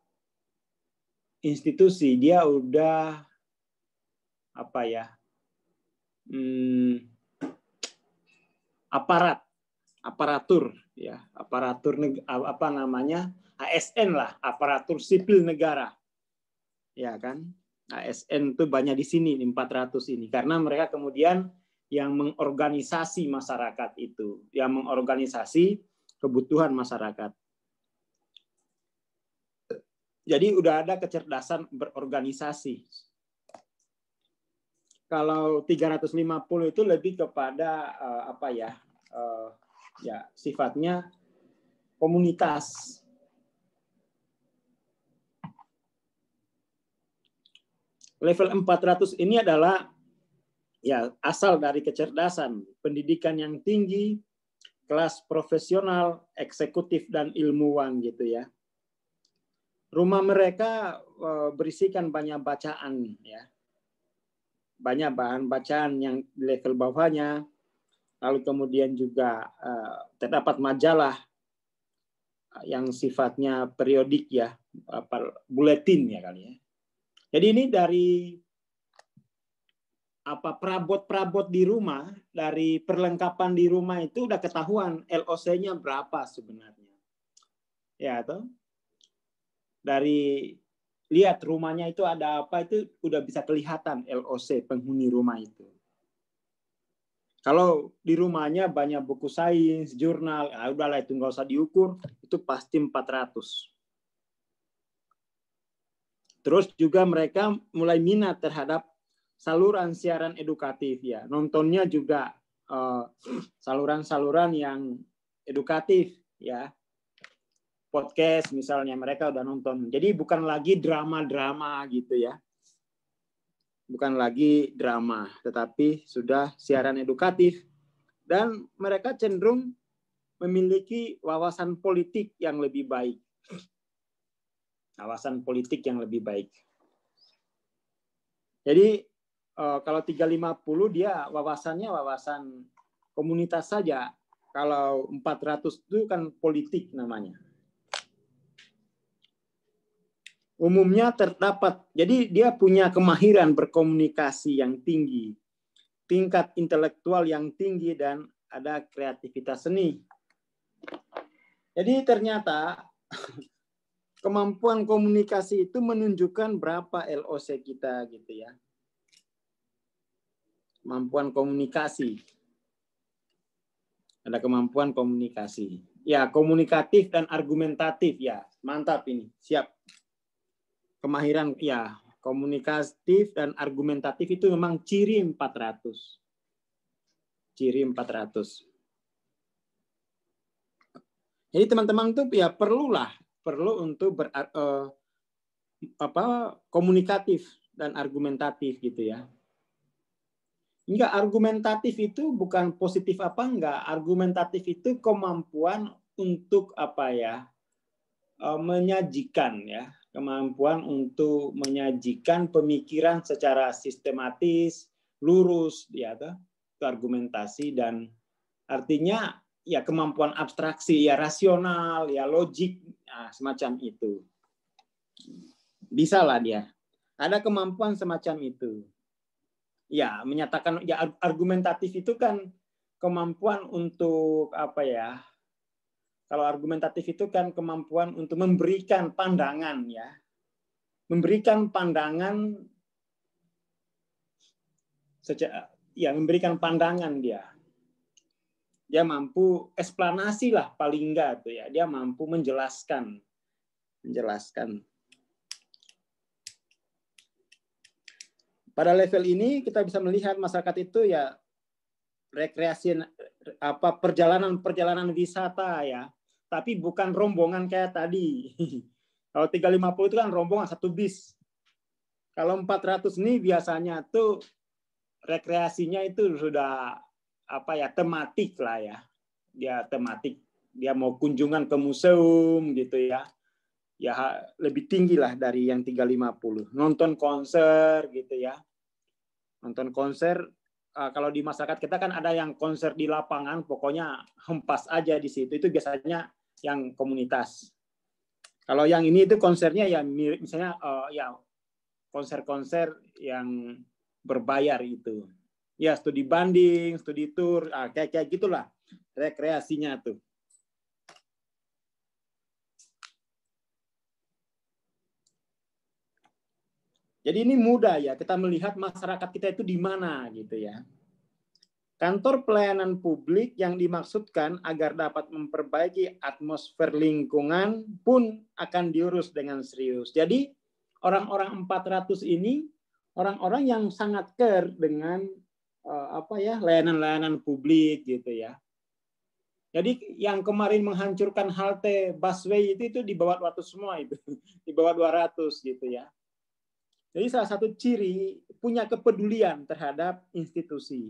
institusi, dia udah apa ya? Aparatur, ya, aparatur apa namanya? ASN lah, aparatur sipil negara. Ya kan? ASN itu banyak di sini 400 ini karena mereka kemudian yang mengorganisasi masyarakat itu, yang mengorganisasi kebutuhan masyarakat. Jadi udah ada kecerdasan berorganisasi. Kalau 350 itu lebih kepada apa ya? Ya, sifatnya komunitas. Level 400 ini adalah ya asal dari kecerdasan, pendidikan yang tinggi, kelas profesional, eksekutif dan ilmuwan gitu ya. Rumah mereka berisikan banyak bacaan ya. Banyak bahan bacaan yang di level bawahnya. Lalu kemudian juga terdapat majalah yang sifatnya periodik ya, buletin ya kali ya. Jadi ini dari perabot-perabot di rumah, dari perlengkapan di rumah itu udah ketahuan LOC-nya berapa sebenarnya. Ya, toh? Dari lihat rumahnya itu ada apa itu udah bisa kelihatan LOC penghuni rumah itu. Kalau di rumahnya banyak buku sains, jurnal, ya udahlah itu nggak usah diukur, itu pasti 400. Terus juga mereka mulai minat terhadap saluran siaran edukatif ya. Nontonnya juga saluran-saluran yang edukatif ya. Podcast misalnya mereka udah nonton. Jadi bukan lagi drama-drama gitu ya. Bukan lagi drama, tetapi sudah siaran edukatif dan mereka cenderung memiliki wawasan politik yang lebih baik. Wawasan politik yang lebih baik. Jadi kalau 350 dia wawasannya wawasan komunitas saja. Kalau 400 itu kan politik namanya. Umumnya terdapat, jadi dia punya kemahiran berkomunikasi yang tinggi, tingkat intelektual yang tinggi, dan ada kreativitas seni. Jadi ternyata kemampuan komunikasi itu menunjukkan berapa LOC kita gitu ya. Kemampuan komunikasi. Ada kemampuan komunikasi. Ya, komunikatif dan argumentatif ya. Mantap ini. Siap. Kemahiran ya, komunikatif dan argumentatif itu memang ciri 400. Ciri 400. Jadi teman-teman tuh ya perlu untuk komunikatif dan argumentatif gitu ya. Enggak, argumentatif itu bukan positif apa enggak. Argumentatif itu kemampuan untuk apa ya? Menyajikan ya. Kemampuan untuk menyajikan pemikiran secara sistematis, lurus ya, itu argumentasi, dan artinya ya kemampuan abstraksi, ya rasional, ya logik, nah, semacam itu. Bisa lah dia. Ada kemampuan semacam itu. Ya, menyatakan ya argumentatif itu kan kemampuan untuk apa ya? Kalau argumentatif itu kan kemampuan untuk memberikan pandangan ya. Memberikan pandangan memberikan pandangan dia. Dia mampu eksplanasi lah paling enggak tuh ya. Dia mampu menjelaskan. Pada level ini kita bisa melihat masyarakat itu ya rekreasi perjalanan wisata ya. Tapi bukan rombongan kayak tadi. Kalau 350 itu kan rombongan satu bis. Kalau 400 ini biasanya tuh rekreasinya itu sudah tematik lah ya. Dia tematik. Dia mau kunjungan ke museum gitu ya. Ya lebih tinggi lah dari yang 350. Nonton konser gitu ya. Nonton konser kalau di masyarakat kita kan ada yang konser di lapangan, pokoknya hempas aja di situ. Itu biasanya yang komunitas. Kalau yang ini itu konsernya ya mirip, misalnya ya konser-konser yang berbayar itu. Ya studi banding, studi tour, kayak gitulah rekreasinya tuh. Jadi ini mudah ya kita melihat masyarakat kita itu di mana gitu ya. Kantor pelayanan publik yang dimaksudkan agar dapat memperbaiki atmosfer lingkungan pun akan diurus dengan serius. Jadi orang-orang 400 ini orang-orang yang sangat care dengan layanan-layanan publik gitu ya. Jadi yang kemarin menghancurkan halte busway itu di bawah 200 semua itu, di bawah 200 gitu ya. Jadi salah satu ciri punya kepedulian terhadap institusi.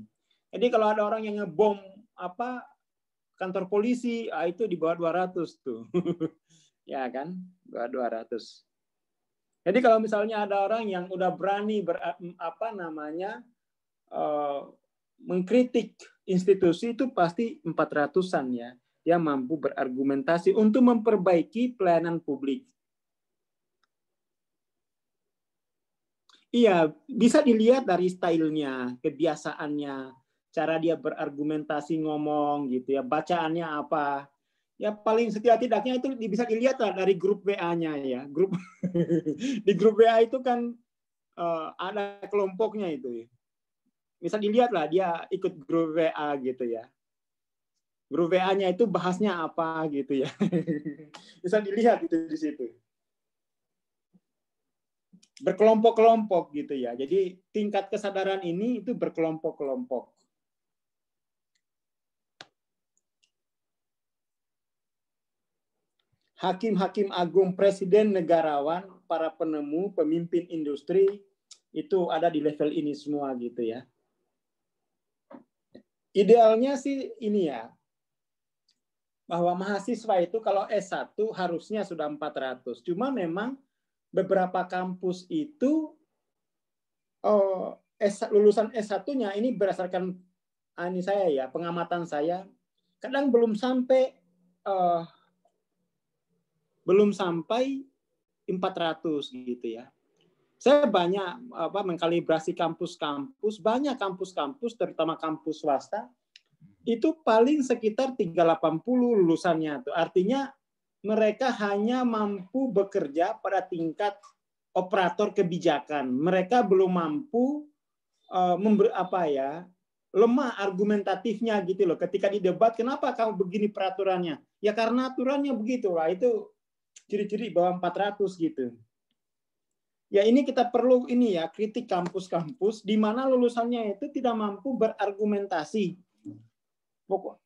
Jadi kalau ada orang yang ngebom kantor polisi, itu di bawah 200 tuh. Ya kan? Bawah 200. Jadi kalau misalnya ada orang yang udah berani mengkritik institusi itu pasti 400-an ya. Dia mampu berargumentasi untuk memperbaiki pelayanan publik. Iya, bisa dilihat dari stylenya, kebiasaannya, cara dia berargumentasi ngomong gitu ya, bacaannya apa. Ya paling setidak-tidaknya itu bisa dilihat lah dari grup WA-nya ya. Grup di grup WA itu kan ada kelompoknya itu ya. Bisa dilihat lah dia ikut grup WA gitu ya. Grup WA-nya itu bahasnya apa gitu ya. Bisa dilihat itu di situ. Berkelompok-kelompok gitu ya. Jadi tingkat kesadaran ini itu berkelompok-kelompok. Hakim-hakim agung, presiden, negarawan, para penemu, pemimpin industri itu ada di level ini semua gitu ya. Idealnya sih ini ya, bahwa mahasiswa itu kalau S1 harusnya sudah 400. Cuma memang beberapa kampus itu lulusan S1-nya ini berdasarkan ini saya ya, pengamatan saya, kadang belum sampai 400 gitu ya. Saya banyak mengkalibrasi kampus-kampus, banyak kampus-kampus terutama kampus swasta itu paling sekitar 380 lulusannya tuh. Artinya mereka hanya mampu bekerja pada tingkat operator kebijakan. Mereka belum mampu lemah argumentatifnya gitu loh. Ketika di debat, kenapa kamu begini peraturannya? Ya karena aturannya begitu lah. Itu ciri-ciri bawah 400 gitu. Ya ini kita perlu ini ya kritik kampus-kampus di mana lulusannya itu tidak mampu berargumentasi. Pokok.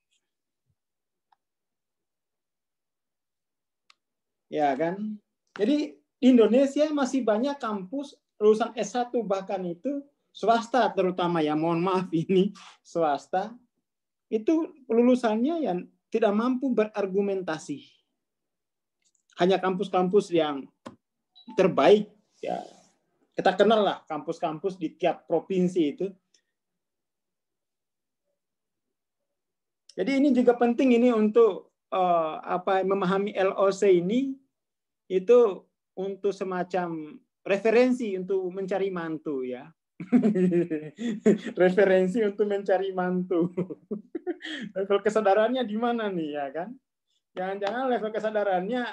Ya kan? Jadi di Indonesia masih banyak kampus lulusan S1 bahkan itu swasta terutama ya, mohon maaf ini swasta itu lulusannya yang tidak mampu berargumentasi. Hanya kampus-kampus yang terbaik ya. Kita kenal lah kampus-kampus di tiap provinsi itu. Jadi ini juga penting ini untuk memahami LOC ini itu untuk semacam referensi untuk mencari mantu ya. Referensi untuk mencari mantu. Level kesadarannya di mana nih ya kan? Jangan-jangan level kesadarannya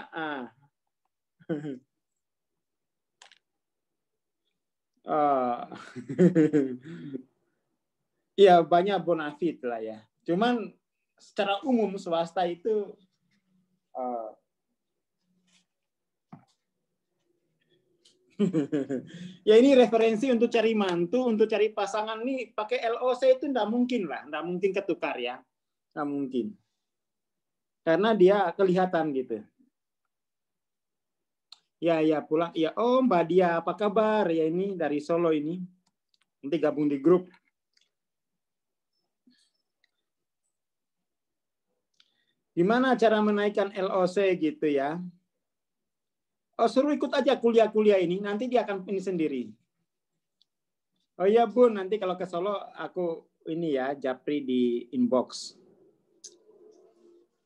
iya banyak bonafit lah ya. Cuman secara umum swasta itu ya ini referensi untuk cari mantu, untuk cari pasangan nih pakai LOC itu enggak mungkin lah, enggak mungkin ketukar ya. Enggak mungkin. Karena dia kelihatan gitu. Ya pulang. Ya, oh Mbak Dia, apa kabar? Ya ini dari Solo ini. Nanti gabung di grup. Gimana cara menaikkan LOC gitu ya? Oh, suruh ikut aja kuliah-kuliah ini, nanti dia akan ini sendiri. Oh iya Bun, nanti kalau ke Solo aku ini ya, japri di inbox.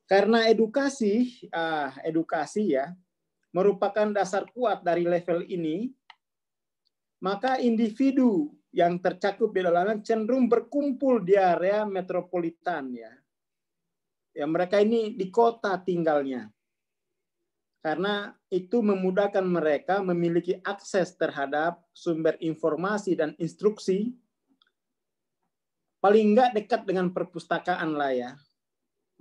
Karena edukasi ya merupakan dasar kuat dari level ini, maka individu yang tercakup di dalamnya cenderung berkumpul di area metropolitan ya. Ya, mereka ini di kota tinggalnya. Karena itu memudahkan mereka memiliki akses terhadap sumber informasi dan instruksi, paling enggak dekat dengan perpustakaan lah ya.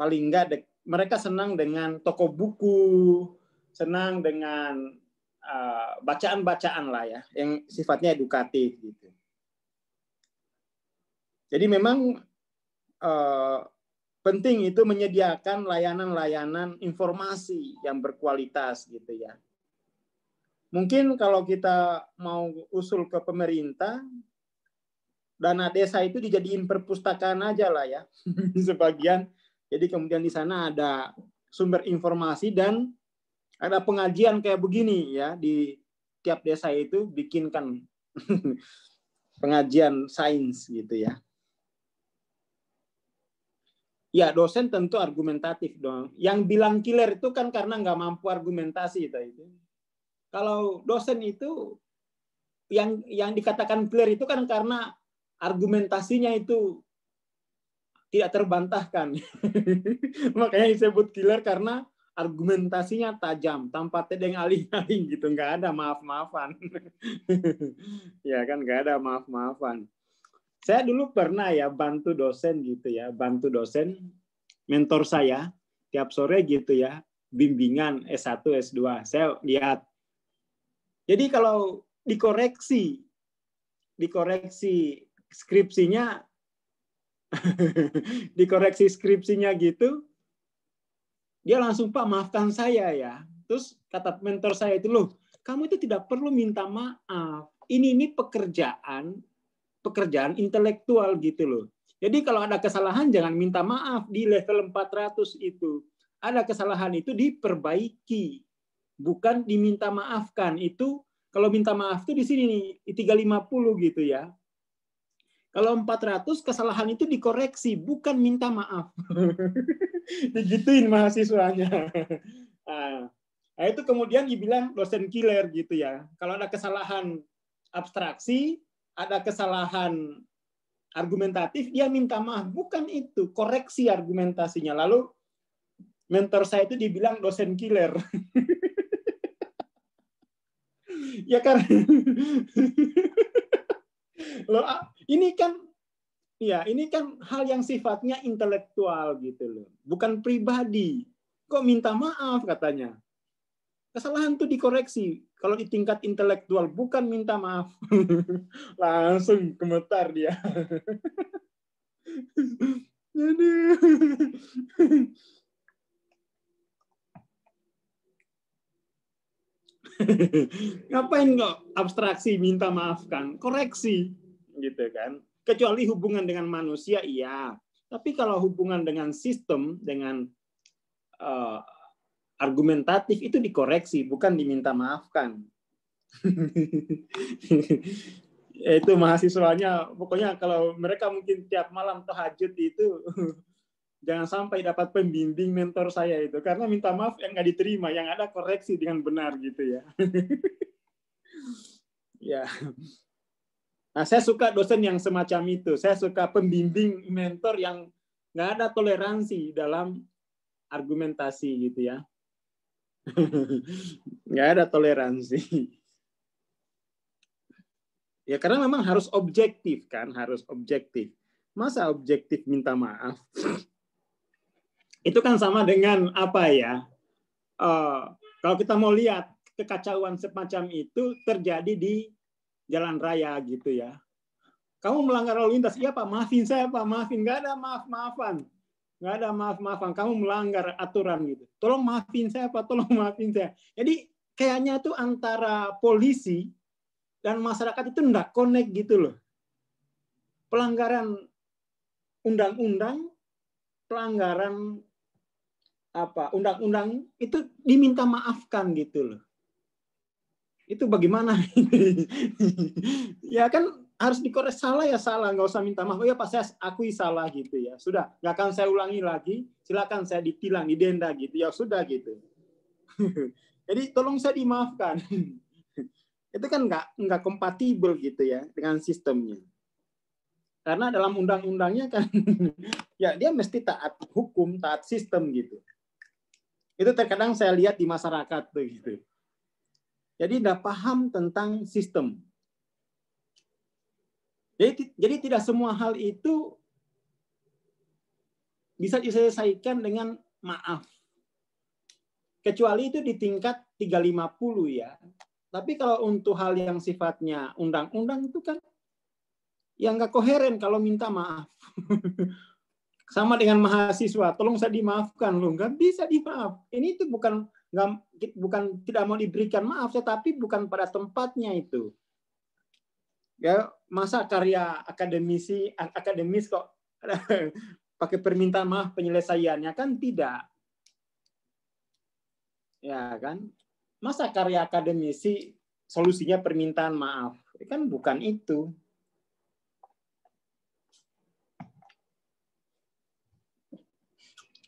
Paling enggak mereka senang dengan toko buku, senang dengan bacaan-bacaan lah ya, yang sifatnya edukatif gitu. Jadi memang penting itu menyediakan layanan-layanan informasi yang berkualitas gitu ya. Mungkin kalau kita mau usul ke pemerintah, dana desa itu dijadiin perpustakaan aja lah ya, sebagian. Jadi kemudian di sana ada sumber informasi dan ada pengajian kayak begini ya, di tiap desa itu bikinkan pengajian sains gitu ya. Ya, dosen tentu argumentatif dong. Yang bilang killer itu kan karena nggak mampu argumentasi itu. Kalau dosen itu yang dikatakan killer itu kan karena argumentasinya itu tidak terbantahkan. Makanya disebut killer karena argumentasinya tajam, tanpa tedeng aling-aling gitu, nggak ada maaf-maafan. Ya kan, nggak ada maaf-maafan. Saya dulu pernah ya bantu dosen gitu ya, bantu dosen mentor saya tiap sore gitu ya, bimbingan S1, S2. Saya lihat. Jadi kalau dikoreksi skripsinya dikoreksi skripsinya gitu, dia langsung, Pak maafkan saya ya. Terus kata mentor saya itu, loh kamu itu tidak perlu minta maaf. Ini pekerjaan intelektual gitu loh. Jadi kalau ada kesalahan jangan minta maaf di level 400 itu. Ada kesalahan itu diperbaiki, bukan diminta maafkan. Itu kalau minta maaf itu di sini nih, 350 gitu ya. Kalau 400 kesalahan itu dikoreksi, bukan minta maaf. Digituin mahasiswanya. Nah, itu kemudian dibilang dosen killer gitu ya. Kalau ada kesalahan abstraksi, ada kesalahan argumentatif, dia minta maaf. Bukan itu, koreksi argumentasinya. Lalu mentor saya itu dibilang dosen killer. Ya kan? Loh, ini kan hal yang sifatnya intelektual gitu loh. Bukan pribadi. Kok minta maaf katanya? Kesalahan itu dikoreksi. Kalau di tingkat intelektual, bukan minta maaf. Langsung gemetar dia. Ngapain kok abstraksi minta maafkan? Koreksi. Gitu kan. Kecuali hubungan dengan manusia, iya. Tapi kalau hubungan dengan sistem, dengan argumentatif itu dikoreksi, bukan diminta maafkan. Itu mahasiswanya, pokoknya kalau mereka mungkin tiap malam tahajud itu, jangan sampai dapat pembimbing mentor saya itu, karena minta maaf yang nggak diterima, yang ada koreksi dengan benar gitu ya. Ya. Nah, saya suka dosen yang semacam itu. Saya suka pembimbing mentor yang nggak ada toleransi dalam argumentasi gitu ya. Nggak ada toleransi. Ya karena memang harus objektif kan, harus objektif. Masa objektif minta maaf? Itu kan sama dengan apa ya? Kalau kita mau lihat kekacauan semacam itu terjadi di jalan raya gitu ya. Kamu melanggar lalu lintas, iya Pak, maafin saya Pak, maafin. Nggak ada maaf-maafan. Nggak ada maaf-maafan, kamu melanggar aturan gitu. Tolong maafin saya Pak, tolong maafin saya. Jadi kayaknya tuh antara polisi dan masyarakat itu enggak connect gitu loh. Pelanggaran undang-undang, pelanggaran undang-undang itu diminta maafkan gitu loh. Itu bagaimana? Ya kan harus dikoreksi, salah ya salah, nggak usah minta maaf. Oh ya Pak, saya akui salah gitu ya. Sudah, nggak akan saya ulangi lagi. Silakan saya ditilang, didenda gitu. Ya sudah gitu. Jadi tolong saya dimaafkan. Itu kan nggak kompatibel gitu ya dengan sistemnya. Karena dalam undang-undangnya kan ya dia mesti taat hukum, taat sistem gitu. Itu terkadang saya lihat di masyarakat tuh gitu. Jadi nggak paham tentang sistem. Jadi tidak semua hal itu bisa diselesaikan dengan maaf. Kecuali itu di tingkat 350 ya. Tapi kalau untuk hal yang sifatnya undang-undang itu kan yang nggak koheren kalau minta maaf. Sama dengan mahasiswa, tolong saya dimaafkan loh, nggak bisa dimaaf. Ini itu bukan tidak mau diberikan maaf, tetapi bukan pada tempatnya itu. Ya, masa karya akademis kok pakai permintaan maaf penyelesaiannya, kan tidak. Ya kan? Masa karya akademisi solusinya permintaan maaf? Kan bukan itu.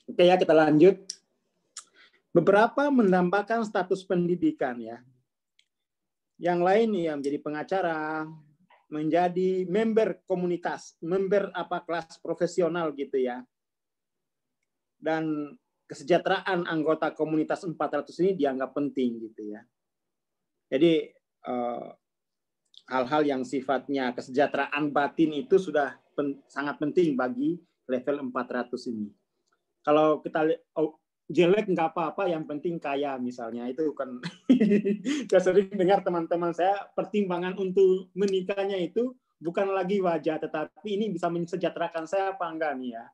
Oke ya, kita lanjut. Beberapa mendambakan status pendidikan ya. Yang lain ya menjadi pengacara, menjadi member komunitas, member kelas profesional gitu ya. Dan kesejahteraan anggota komunitas 400 ini dianggap penting gitu ya. Jadi hal-hal yang sifatnya kesejahteraan batin itu sudah sangat penting bagi level 400 ini. Kalau kita jelek nggak apa-apa, yang penting kaya misalnya, itu kan saya sering dengar teman-teman saya, pertimbangan untuk menikahnya itu bukan lagi wajah, tetapi ini bisa mensejahterakan saya apa enggak nih ya.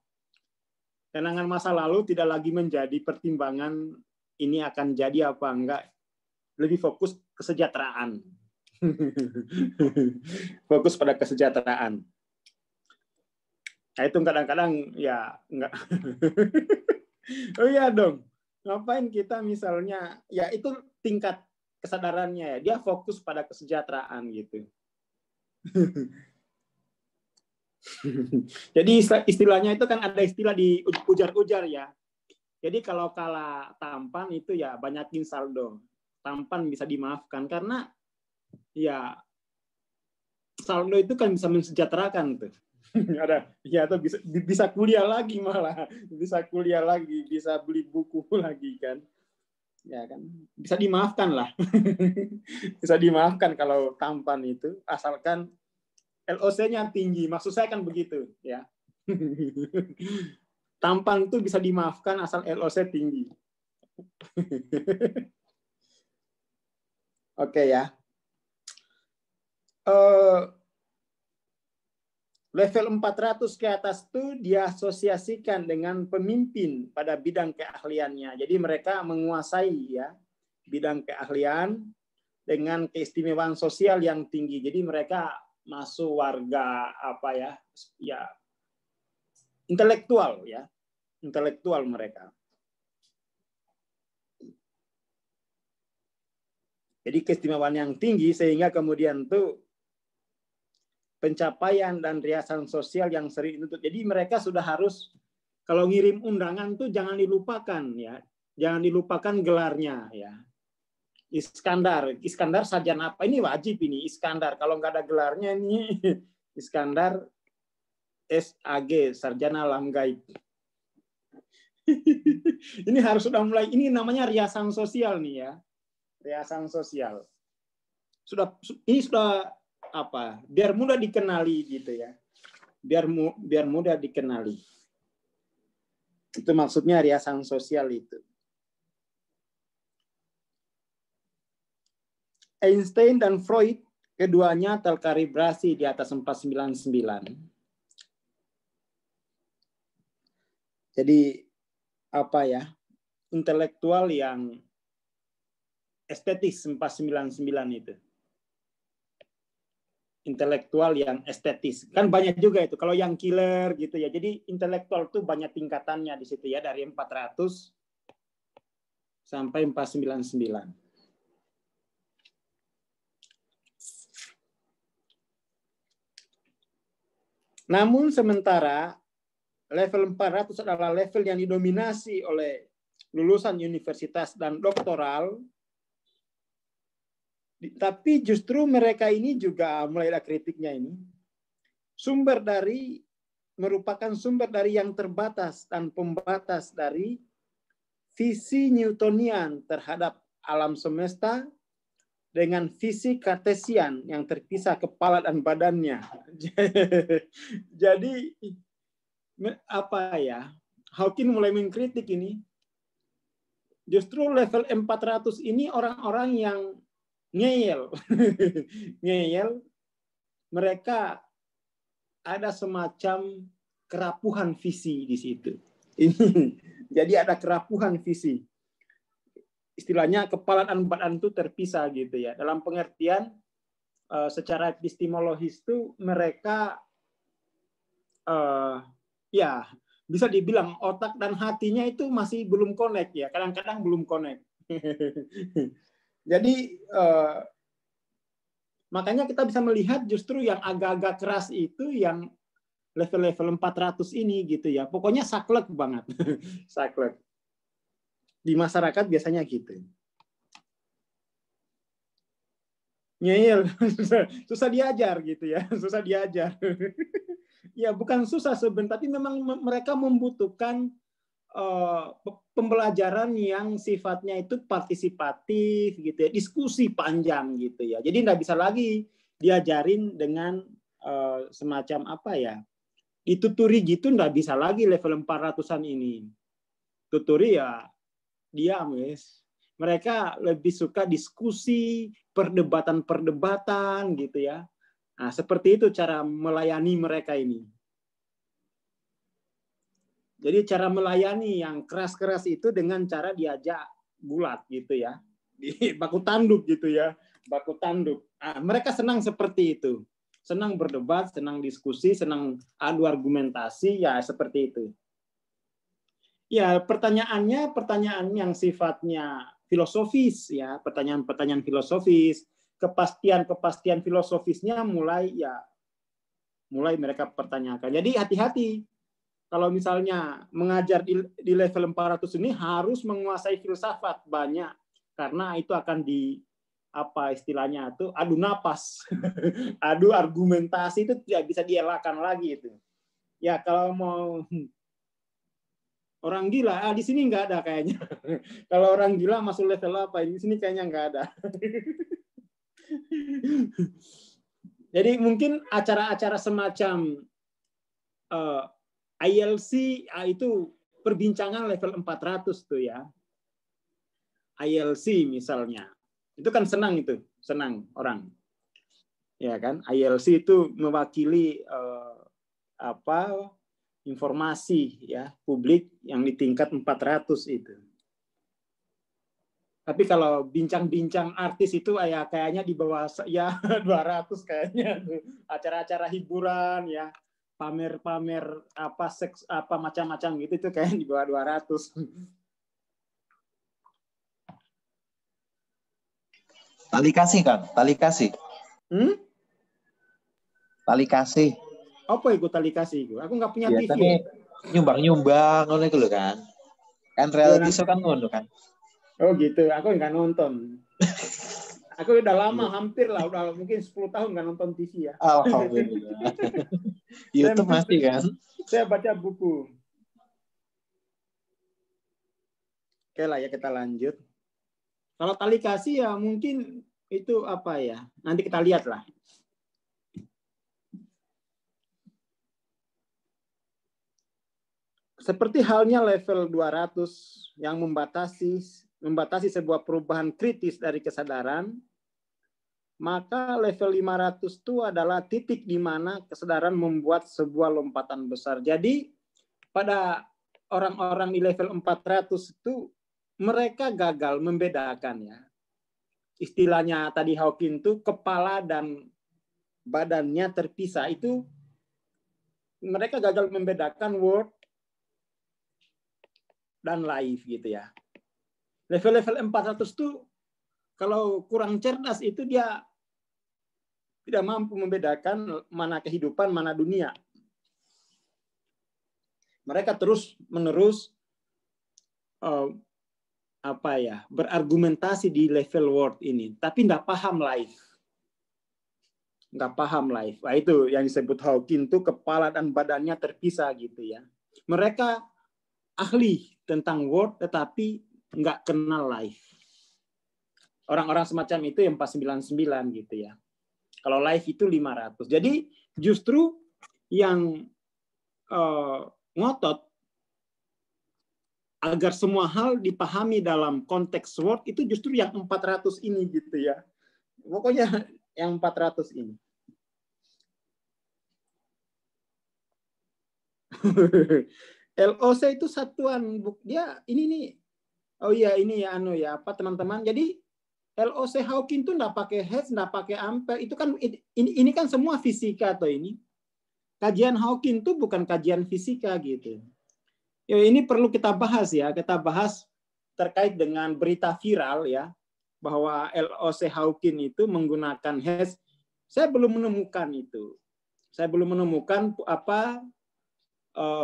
Kenangan masa lalu tidak lagi menjadi pertimbangan ini akan jadi apa enggak, lebih fokus kesejahteraan. Fokus pada kesejahteraan. Nah, itu kadang-kadang ya enggak. Oh iya dong, ngapain kita misalnya, ya itu tingkat kesadarannya ya, dia fokus pada kesejahteraan gitu. Jadi istilahnya itu kan ada istilah di ujar-ujar ya. Jadi kalau kalah tampan itu ya banyakin saldo. Tampan bisa dimaafkan karena ya saldo itu kan bisa mensejahterakan tuh. Ada ya, atau bisa kuliah lagi, malah bisa kuliah lagi, bisa beli buku lagi kan, ya kan, bisa dimaafkan lah. Bisa dimaafkan kalau tampan itu, asalkan LOC-nya tinggi, maksud saya kan begitu ya. Tampan itu bisa dimaafkan asal LOC tinggi. Oke ya. Level 400 ke atas itu diasosiasikan dengan pemimpin pada bidang keahliannya. Jadi mereka menguasai ya bidang keahlian dengan keistimewaan sosial yang tinggi. Jadi mereka masuk warga ya intelektual ya. Intelektual mereka. Jadi keistimewaan yang tinggi sehingga kemudian tuh pencapaian dan riasan sosial yang sering itu. Jadi mereka sudah harus, kalau ngirim undangan tuh jangan dilupakan ya. Jangan dilupakan gelarnya ya. Iskandar sarjana apa? Ini wajib ini Iskandar. Kalau nggak ada gelarnya ini Iskandar SAG, sarjana alam gaib. Ini harus sudah mulai, ini namanya riasan sosial nih ya. Riasan sosial. Ini sudah biar mudah dikenali gitu ya, biar mudah dikenali, itu maksudnya riasan sosial itu. Einstein dan Freud keduanya terkalibrasi di atas 499. Jadi intelektual yang estetis 499 itu. Intelektual yang estetis. Kan banyak juga itu. Kalau yang killer gitu ya. Jadi intelektual itu banyak tingkatannya di situ ya. Dari 400 sampai 499. Namun sementara level 400 adalah level yang didominasi oleh lulusan universitas dan doktoral, tapi justru mereka ini juga mulai ada kritiknya ini, merupakan sumber dari yang terbatas dan pembatas dari visi Newtonian terhadap alam semesta dengan visi Kartesian yang terpisah kepala dan badannya. Jadi apa ya? Hawking mulai mengkritik ini. Justru level 400 ini orang-orang yang ngeyel. Ngeyel. Mereka ada semacam kerapuhan visi di situ. Jadi ada kerapuhan visi. Istilahnya kepala dan badan itu terpisah gitu ya. Dalam pengertian secara epistemologis itu mereka ya bisa dibilang otak dan hatinya itu masih belum connect ya. Kadang-kadang belum connect. Jadi makanya kita bisa melihat justru yang agak-agak keras itu yang level-level 400 ini gitu ya. Pokoknya saklek banget. Saklek. Di masyarakat biasanya gitu. Ngeyel, susah diajar gitu ya, susah diajar. Ya bukan susah sebenarnya, tapi memang mereka membutuhkan pembelajaran yang sifatnya itu partisipatif gitu ya, diskusi panjang gitu ya. Jadi nggak bisa lagi diajarin dengan semacam apa ya, dituturi gitu nggak bisa lagi level 400-an ini. Tuturi ya diam, guys. Mereka lebih suka diskusi, perdebatan-perdebatan gitu ya. Nah, seperti itu cara melayani mereka ini. Jadi cara melayani yang keras-keras itu dengan cara diajak bulat gitu ya. Di baku tanduk gitu ya. Baku tanduk. Nah, mereka senang seperti itu. Senang berdebat, senang diskusi, senang adu argumentasi, ya seperti itu. Ya, pertanyaan yang sifatnya filosofis ya, pertanyaan-pertanyaan filosofis, kepastian filosofisnya mulai mereka pertanyakan. Jadi hati-hati kalau misalnya mengajar di level 400 ini harus menguasai filsafat banyak karena itu akan apa istilahnya itu adu napas, adu argumentasi itu tidak bisa dielakkan lagi itu. Ya kalau mau orang gila, di sini nggak ada kayaknya. Kalau orang gila masuk level apa? Di sini kayaknya nggak ada. Jadi mungkin acara-acara semacam ILC itu perbincangan level 400 tuh ya. ILC misalnya. Itu kan senang orang. Ya kan? ILC itu mewakili informasi ya publik yang di tingkat 400 itu. Tapi kalau bincang-bincang artis itu ya kayaknya di bawah ya 200 kayaknya tuh. Acara-acara hiburan ya, pamer-pamer seks macam-macam gitu itu kayaknya di bawah 200. Tali kasih kan? Tali kasih. Tali kasih. Apa itu tali kasih itu? Aku nggak punya TV. TV. Nyumbang ngono iku lho kan. Kan reality show kan ngono kan. Oh gitu, aku nggak nonton. Aku udah lama, hampir lah, udah mungkin 10 tahun nggak nonton TV ya. Alhamdulillah. YouTube masih kan? Saya baca buku. Oke lah ya, kita lanjut. Kalau tali kasih ya mungkin itu apa ya? Nanti kita lihat lah. Seperti halnya level 200 yang membatasi sebuah perubahan kritis dari kesadaran, maka level 500 itu adalah titik di mana kesadaran membuat sebuah lompatan besar. Jadi pada orang-orang di level 400 itu mereka gagal membedakan ya. Istilahnya tadi Hawking itu kepala dan badannya terpisah, itu mereka gagal membedakan word dan life gitu ya. Level-level 400 itu kalau kurang cerdas itu dia tidak mampu membedakan mana kehidupan, mana dunia. Mereka terus-menerus berargumentasi di level world ini, tapi nggak paham life. Nggak paham life. Nah, itu yang disebut Hawking tuh kepala dan badannya terpisah gitu ya. Mereka ahli tentang world tetapi nggak kenal life. Orang-orang semacam itu yang 499 gitu ya. Kalau life itu 500. Jadi justru yang ngotot agar semua hal dipahami dalam konteks world itu justru yang 400 ini gitu ya. Pokoknya yang 400 ini. LOC itu satuan, dia ini nih. Oh iya ini ya apa teman-teman. Jadi LOC Hawking itu nggak pakai hertz, nggak pakai ampere. Itu kan ini kan semua fisika atau ini. Kajian Hawking itu bukan kajian fisika gitu. Ya, ini perlu kita bahas ya. Kita bahas terkait dengan berita viral ya bahwa LOC Hawking itu menggunakan hertz. Saya belum menemukan itu. Saya belum menemukan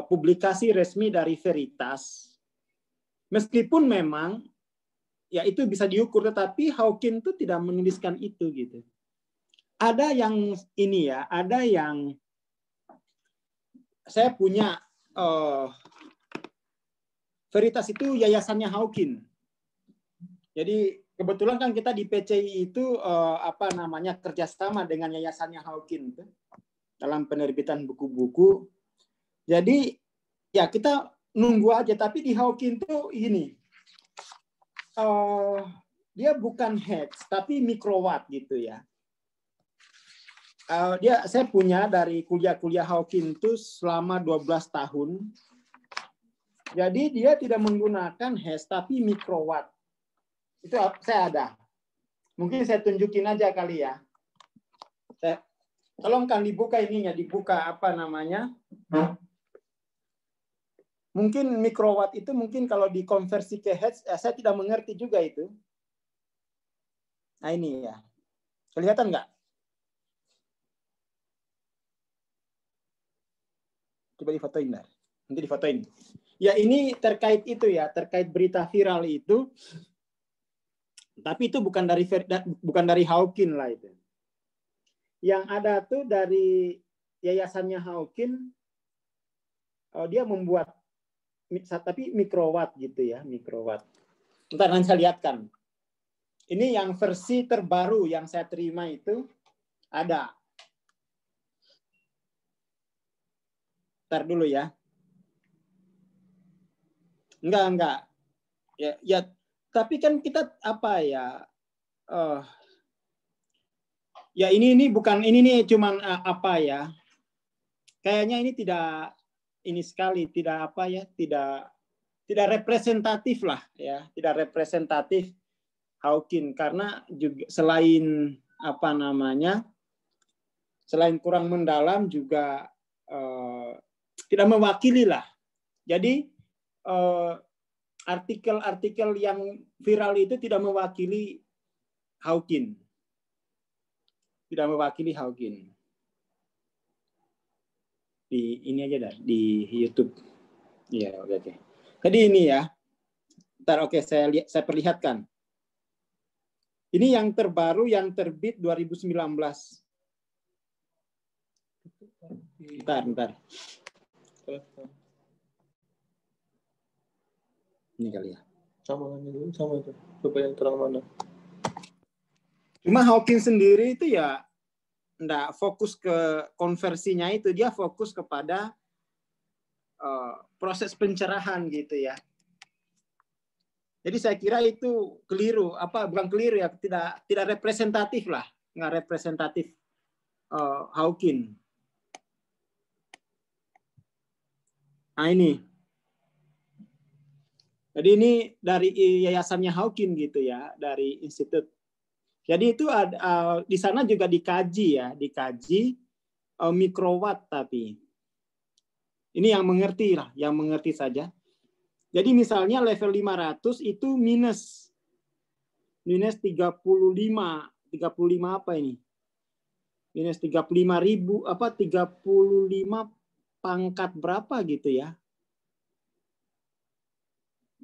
publikasi resmi dari Veritas. Meskipun memang ya itu bisa diukur, tetapi Hawking itu tidak menuliskan itu gitu. Ada yang ini ya, ada yang saya punya Veritas itu yayasannya Hawking. Jadi kebetulan kan kita di PCI itu kerjasama dengan yayasannya Hawking itu dalam penerbitan buku-buku. Jadi ya kita nunggu aja. Tapi di Hawking itu ini dia bukan hertz tapi mikrowatt gitu ya. Saya punya dari kuliah Hawking itu selama 12 tahun. Jadi dia tidak menggunakan hertz tapi mikrowatt. Itu saya ada. Mungkin saya tunjukin aja kali ya. Tolong kan dibuka ininya, dibuka Mungkin mikrowatt itu mungkin kalau dikonversi ke hertz, saya tidak mengerti juga itu. Nah ini ya. Kelihatan nggak? Coba difotoin lah. Nanti difotoin. Ya ini terkait itu ya, terkait berita viral itu. Tapi itu bukan dari Hawking lah itu. Yang ada tuh dari yayasannya Hawking, dia membuat tapi mikrowatt gitu ya, mikrowatt. Ntar nanti saya lihatkan. Ini yang versi terbaru yang saya terima itu ada. Ntar dulu ya. Enggak. Ya, tapi kan kita ya ini bukan ini nih cuman kayaknya ini tidak ini sekali tidak tidak representatif lah ya, tidak representatif Hawking karena juga selain selain kurang mendalam juga tidak mewakili lah. Jadi artikel-artikel yang viral itu tidak mewakili Hawking. Tidak mewakili Hawking. Di ini aja dah di YouTube. Iya, oke. Jadi ini ya. Ntar saya perlihatkan. Ini yang terbaru yang terbit 2019. Bentar. Ini kali ya. Sama itu. Coba yang terang mana? Cuma Hawking sendiri itu ya enggak fokus ke konversinya itu, dia fokus kepada proses pencerahan gitu ya. Jadi saya kira itu keliru, bukan keliru ya, tidak representatif lah, nggak representatif Hawking. Nah ini, jadi ini dari yayasannya Hawking gitu ya, dari institut. Jadi itu di sana juga dikaji mikrowatt tapi ini yang mengerti lah, yang mengerti saja. Jadi misalnya level 500 itu minus 35 apa ini? Minus 35.000 35 pangkat berapa gitu ya?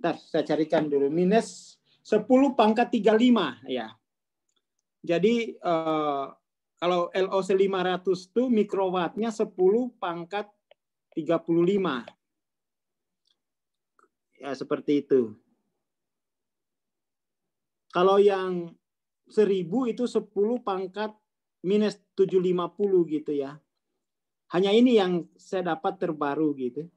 Ntar saya carikan dulu. Minus 10 pangkat 35 ya. Jadi kalau LOC 500 itu mikrowattnya 10 pangkat 35. Ya seperti itu. Kalau yang 1000 itu 10 pangkat minus 750 gitu ya. Hanya ini yang saya dapat terbaru gitu.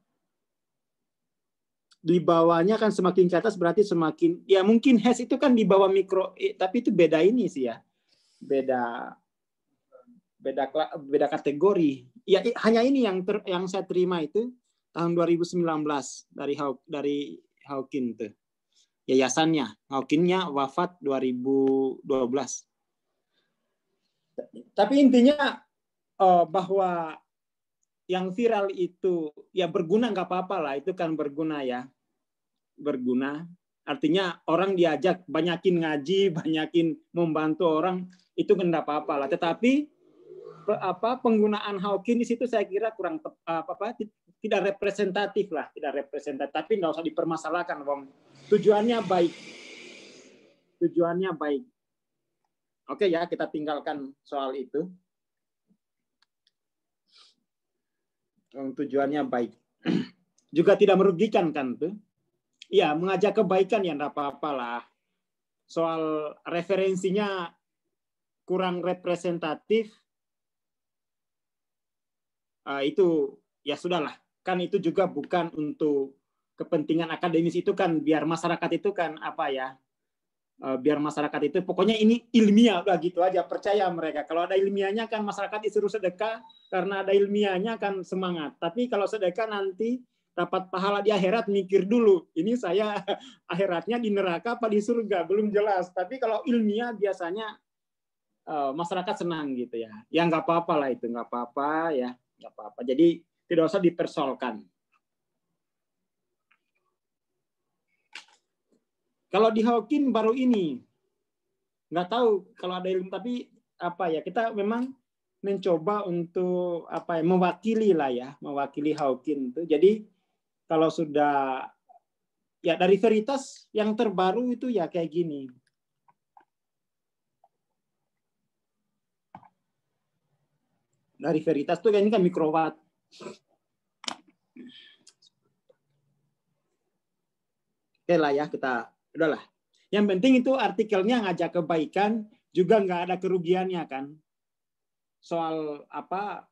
Di bawahnya kan semakin ke atas berarti semakin, ya mungkin hash itu kan di bawah mikro, tapi itu beda ini sih ya. Beda kategori. Ya hanya ini yang saya terima itu tahun 2019 dari Hawking tuh. Yayasannya, Hawkingnya wafat 2012. Tapi intinya bahwa yang viral itu ya berguna nggak apa-apa lah, itu kan berguna ya, berguna. Artinya orang diajak banyakin ngaji, banyakin membantu orang, itu nggak apa-apa lah. Tetapi penggunaan Hawking di situ saya kira kurang tidak representatif lah, tidak representatif. Tapi nggak usah dipermasalahkan, Bang. Tujuannya baik. Tujuannya baik. Oke ya, kita tinggalkan soal itu. Tujuannya baik. Juga tidak merugikan kan tuh. Ya, mengajak kebaikan ya enggak apa-apa lah. Soal referensinya kurang representatif, itu ya sudahlah. Kan itu juga bukan untuk kepentingan akademis, itu kan biar masyarakat itu kan apa ya, biar masyarakat itu pokoknya ini ilmiah, udah gitu aja, percaya mereka. Kalau ada ilmiahnya kan masyarakat disuruh sedekah, karena ada ilmiahnya kan semangat. Tapi kalau sedekah nanti dapat pahala di akhirat, mikir dulu, ini saya akhiratnya di neraka apa di surga, belum jelas. Tapi kalau ilmiah biasanya masyarakat senang gitu ya. Ya nggak apa-apa lah itu, nggak apa-apa ya, nggak apa-apa. Jadi tidak usah dipersoalkan. Kalau di Hawking baru ini, nggak tahu kalau ada ilmu, tapi apa ya, kita memang mencoba untuk apa ya, mewakili lah ya, mewakili Hawking itu. Jadi kalau sudah ya dari Veritas yang terbaru itu ya kayak gini. Dari Veritas tuh ini kan mikrowatt. Oke lah ya, kita udahlah. Yang penting itu artikelnya ngajak kebaikan, juga nggak ada kerugiannya kan. Soal apa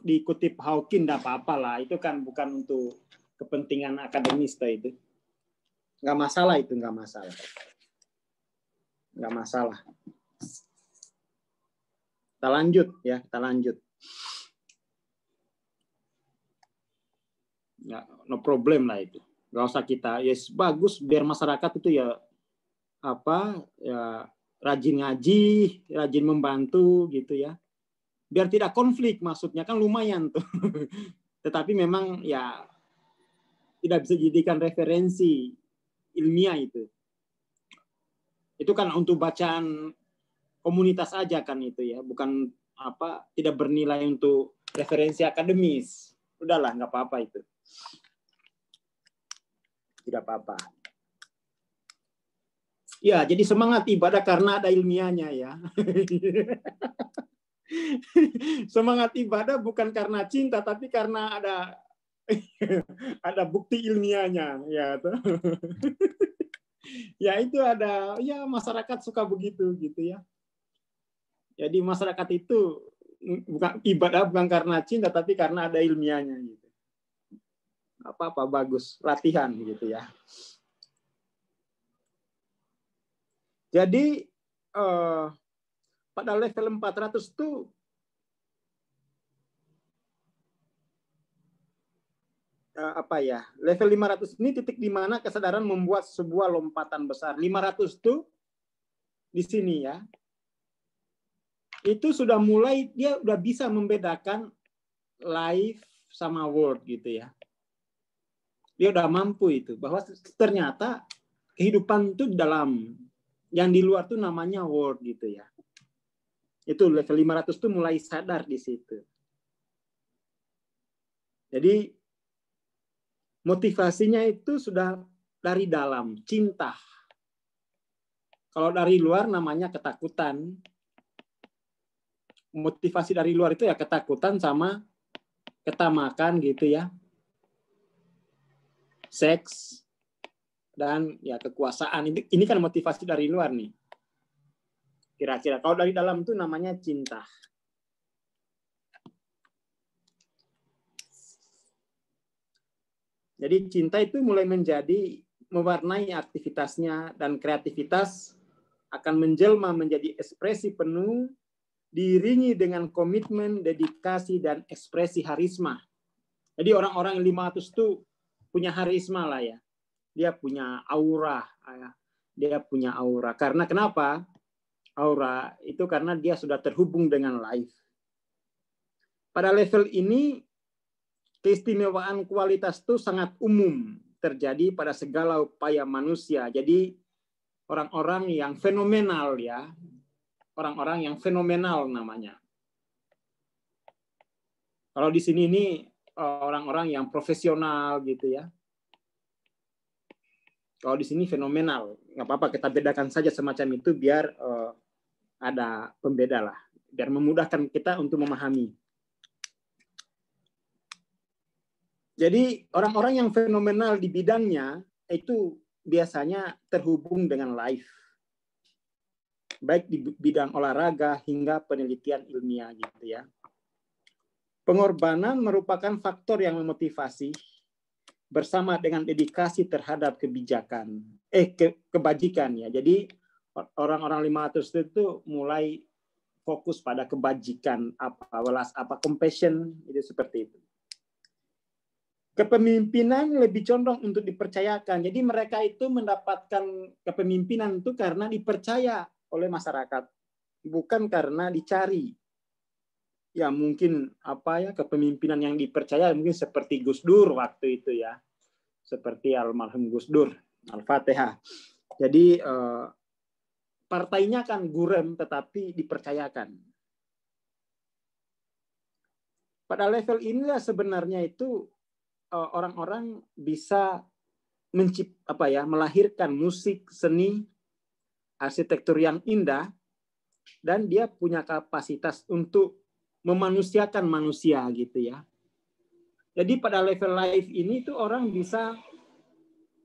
dikutip Hawking nggak apa-apa lah, itu kan bukan untuk kepentingan akademis itu. Nggak masalah itu, nggak masalah. Nggak masalah. Kita lanjut ya, kita lanjut. Ya, no problem lah itu. Nggak usah kita, yes, bagus biar masyarakat itu ya apa ya, rajin ngaji, rajin membantu gitu ya. Biar tidak konflik, maksudnya kan lumayan tuh. Tetapi memang ya tidak bisa dijadikan referensi ilmiah itu. Itu kan untuk bacaan komunitas aja kan itu ya, bukan apa, tidak bernilai untuk referensi akademis. Udahlah, nggak apa-apa itu. Tidak apa-apa. Ya, jadi semangat ibadah karena ada ilmiahnya ya. Semangat ibadah bukan karena cinta, tapi karena ada bukti ilmiahnya ya. Ya itu ada, ya masyarakat suka begitu gitu ya. Jadi masyarakat itu bukan ibadah bukan karena cinta, tapi karena ada ilmiahnya gitu. Apa-apa bagus, latihan gitu ya. Jadi pada level 400 itu apa ya, level 500 ini titik di mana kesadaran membuat sebuah lompatan besar. 500 itu di sini ya. Itu sudah mulai, dia udah bisa membedakan live sama word gitu ya. Dia udah mampu itu, bahwa ternyata kehidupan itu dalam, yang di luar tuh namanya word gitu ya. Itu level 500 tuh mulai sadar di situ. Jadi motivasinya itu sudah dari dalam, cinta. Kalau dari luar namanya ketakutan. Motivasi dari luar itu ya ketakutan sama ketamakan gitu ya. Seks dan ya kekuasaan. Ini kan motivasi dari luar nih. Kira-kira kalau dari dalam itu namanya cinta. Jadi cinta itu mulai mewarnai aktivitasnya dan kreativitas akan menjelma menjadi ekspresi penuh, diiringi dengan komitmen, dedikasi, dan ekspresi harisma. Jadi orang-orang yang 500 itu punya harisma lah ya. Dia punya aura. Ya. Dia punya aura. Karena kenapa? Aura itu karena dia sudah terhubung dengan life. Pada level ini, keistimewaan kualitas itu sangat umum terjadi pada segala upaya manusia. Jadi orang-orang yang fenomenal ya. Orang-orang yang fenomenal namanya. Kalau di sini ini orang-orang yang profesional gitu ya. Kalau di sini fenomenal, nggak apa-apa kita bedakan saja semacam itu biar ada pembeda lah, biar memudahkan kita untuk memahami. Jadi orang-orang yang fenomenal di bidangnya itu biasanya terhubung dengan life. Baik di bidang olahraga hingga penelitian ilmiah gitu ya. Pengorbanan merupakan faktor yang memotivasi bersama dengan dedikasi terhadap kebajikan ya. Jadi orang-orang 500 itu mulai fokus pada kebajikan, compassion, itu seperti itu. Kepemimpinan lebih condong untuk dipercayakan. Jadi mereka itu mendapatkan kepemimpinan itu karena dipercaya oleh masyarakat, bukan karena dicari. Ya mungkin kepemimpinan yang dipercaya mungkin seperti Gus Dur waktu itu ya, seperti almarhum Gus Dur, Al-Fatihah. Jadi partainya kan gurem tetapi dipercayakan. Pada level inilah sebenarnya itu orang-orang bisa melahirkan musik, seni, arsitektur yang indah, dan dia punya kapasitas untuk memanusiakan manusia gitu ya. Jadi pada level life ini tuh orang bisa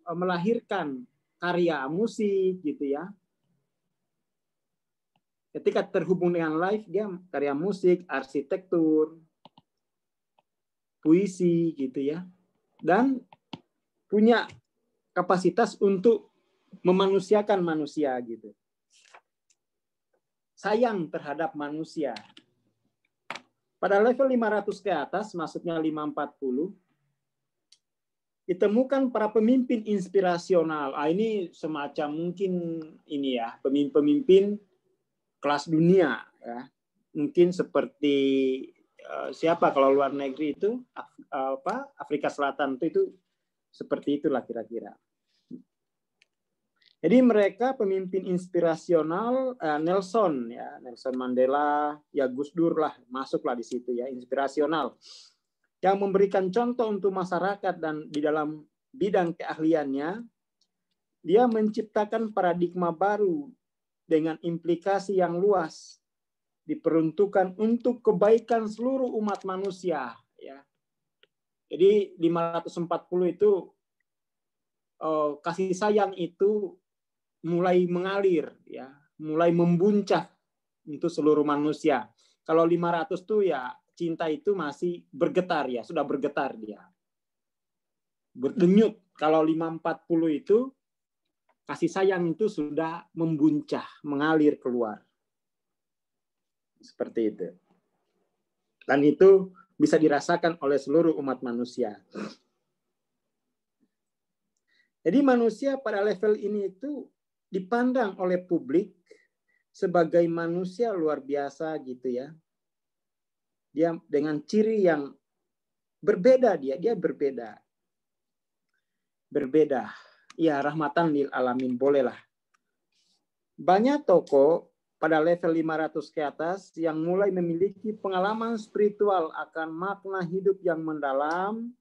melahirkan karya musik gitu ya. Ketika terhubung dengan life, dia karya musik, arsitektur, puisi gitu ya. Dan punya kapasitas untuk memanusiakan manusia gitu. Sayang terhadap manusia. Pada level 500 ke atas, maksudnya 540, ditemukan para pemimpin inspirasional. Ini semacam mungkin ini ya, pemimpin kelas dunia ya. Mungkin seperti siapa kalau luar negeri itu Afrika Selatan itu seperti itulah kira-kira. Jadi mereka pemimpin inspirasional, Nelson Mandela, ya Gus Dur lah, masuklah di situ ya, inspirasional. Yang memberikan contoh untuk masyarakat dan di dalam bidang keahliannya, dia menciptakan paradigma baru dengan implikasi yang luas, diperuntukkan untuk kebaikan seluruh umat manusia. Ya. Jadi 540 itu kasih sayang itu mulai mengalir, ya, mulai membuncah untuk seluruh manusia. Kalau 500 tuh ya cinta itu masih bergetar ya, sudah bergetar dia. Berdenyut. Kalau 540 itu kasih sayang itu sudah membuncah, mengalir keluar. Seperti itu. Dan itu bisa dirasakan oleh seluruh umat manusia. Jadi manusia pada level ini itu dipandang oleh publik sebagai manusia luar biasa gitu ya. Dia dengan ciri yang berbeda, dia berbeda. Berbeda. Ya, rahmatan lil alamin, bolehlah. Banyak tokoh pada level 500 ke atas yang mulai memiliki pengalaman spiritual akan makna hidup yang mendalam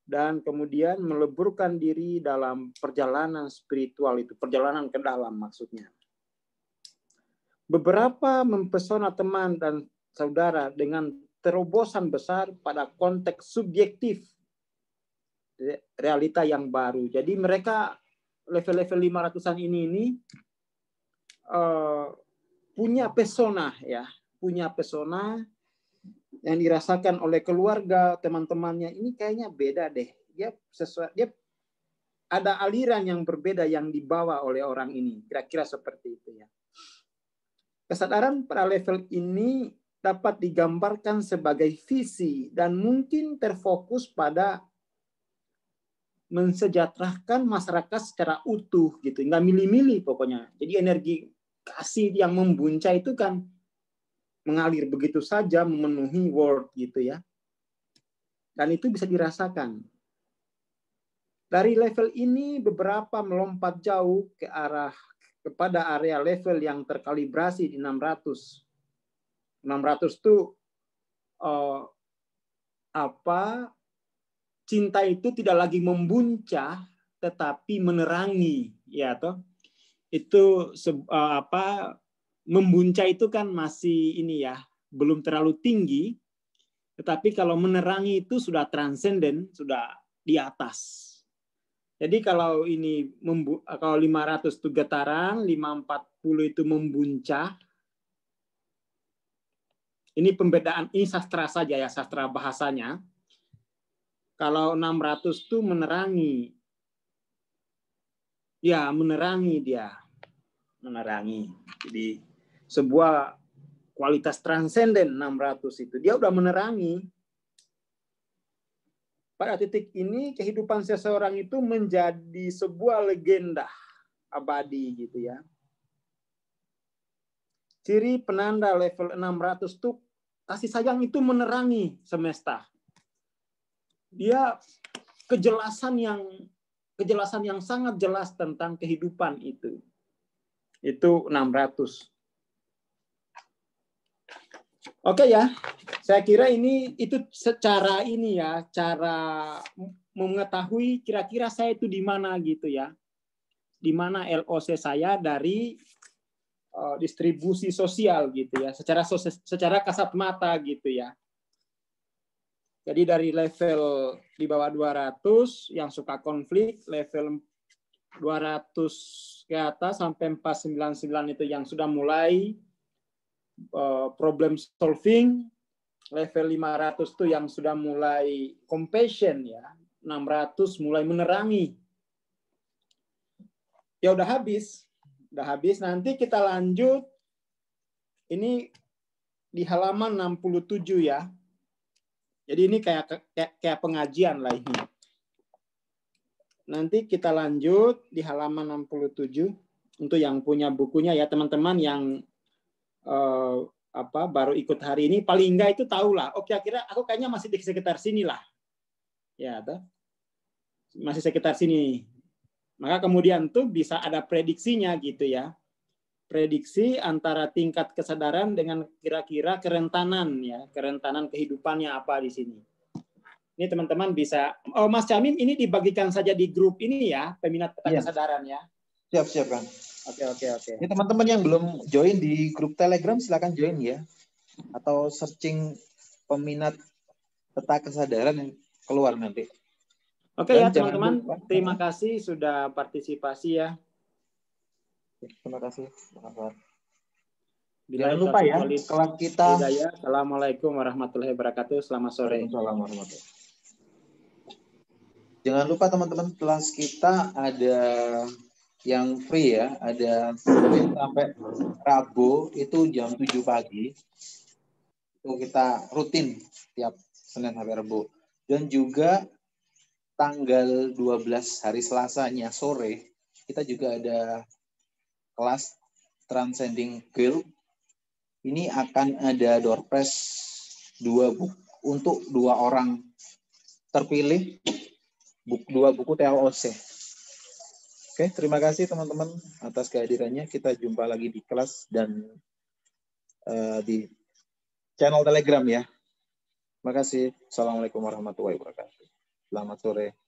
dan kemudian meleburkan diri dalam perjalanan spiritual itu, perjalanan ke dalam maksudnya. Beberapa mempesona teman dan saudara dengan terobosan besar pada konteks subjektif realita yang baru. Jadi mereka level-level 500-an ini punya pesona ya, punya pesona yang dirasakan oleh keluarga, teman-temannya. Ini kayaknya beda deh. Dia ada aliran yang berbeda yang dibawa oleh orang ini. Kira-kira seperti itu ya. Kesadaran pada level ini dapat digambarkan sebagai visi dan mungkin terfokus pada mensejahterakan masyarakat secara utuh gitu, nggak milih-milih pokoknya. Jadi energi kasih yang membuncah itu kan mengalir begitu saja memenuhi world gitu ya. Dan itu bisa dirasakan. Dari level ini beberapa melompat jauh kepada area level yang terkalibrasi di 600. 600 itu cinta itu tidak lagi membuncah tetapi menerangi ya toh. Itu membuncah itu kan masih ini ya, belum terlalu tinggi, tetapi kalau menerangi itu sudah transenden, sudah di atas. Jadi kalau ini kalau 500 itu getaran, 540 itu membuncah. Ini pembedaan, ini sastra saja ya, sastra bahasanya. Kalau 600 itu menerangi. Ya, menerangi dia. Menerangi. Jadi sebuah kualitas transenden 600 itu. Dia udah menerangi. Pada titik ini kehidupan seseorang itu menjadi sebuah legenda abadi gitu ya. Ciri penanda level 600 itu kasih sayang itu menerangi semesta. Dia kejelasan yang sangat jelas tentang kehidupan itu. Itu 600. Oke ya, saya kira itu secara ini ya, cara mengetahui kira-kira saya itu di mana gitu ya, di mana LOC saya dari distribusi sosial gitu ya, secara kasat mata gitu ya. Jadi dari level di bawah 200 yang suka konflik, level 200 ke atas sampai 499 itu yang sudah mulai problem solving, level 500 itu yang sudah mulai compassion ya, 600 mulai menerangi. Ya udah habis. Nanti kita lanjut ini di halaman 67 ya. Jadi ini kayak pengajian lah ini. Nanti kita lanjut di halaman 67 untuk yang punya bukunya ya, teman-teman yang baru ikut hari ini paling enggak itu tahu lah. Oh kira-kira aku kayaknya masih di sekitar sini lah. Ya, toh? Masih sekitar sini. Maka kemudian tuh bisa ada prediksinya gitu ya. Prediksi antara tingkat kesadaran dengan kira-kira kerentanan ya, kerentanan kehidupannya apa di sini. Ini teman-teman bisa. Oh Mas Camin ini dibagikan saja di grup ini ya, peminat peta kesadaran ya. Siap kan. Oke. Ini teman-teman yang belum join di grup Telegram silakan join ya. Atau searching peminat peta kesadaran yang keluar nanti. Oke ya teman-teman, terima kasih sudah partisipasi ya. Terima kasih. Jangan lupa ya, kelas kita. Assalamualaikum warahmatullahi wabarakatuh. Selamat sore. Jangan lupa teman-teman, kelas kita ada yang free ya, ada Senin sampai Rabu itu jam 7 pagi. Itu kita rutin tiap Senin sampai Rabu. Dan juga tanggal 12 hari Selasanya sore kita juga ada kelas Transcending Guild. Ini akan ada door prize 2 buku untuk 2 orang terpilih, 2 buku TLOC. Oke, terima kasih teman-teman atas kehadirannya. Kita jumpa lagi di kelas dan di channel Telegram ya. Terima kasih. Assalamualaikum warahmatullahi wabarakatuh. Selamat sore.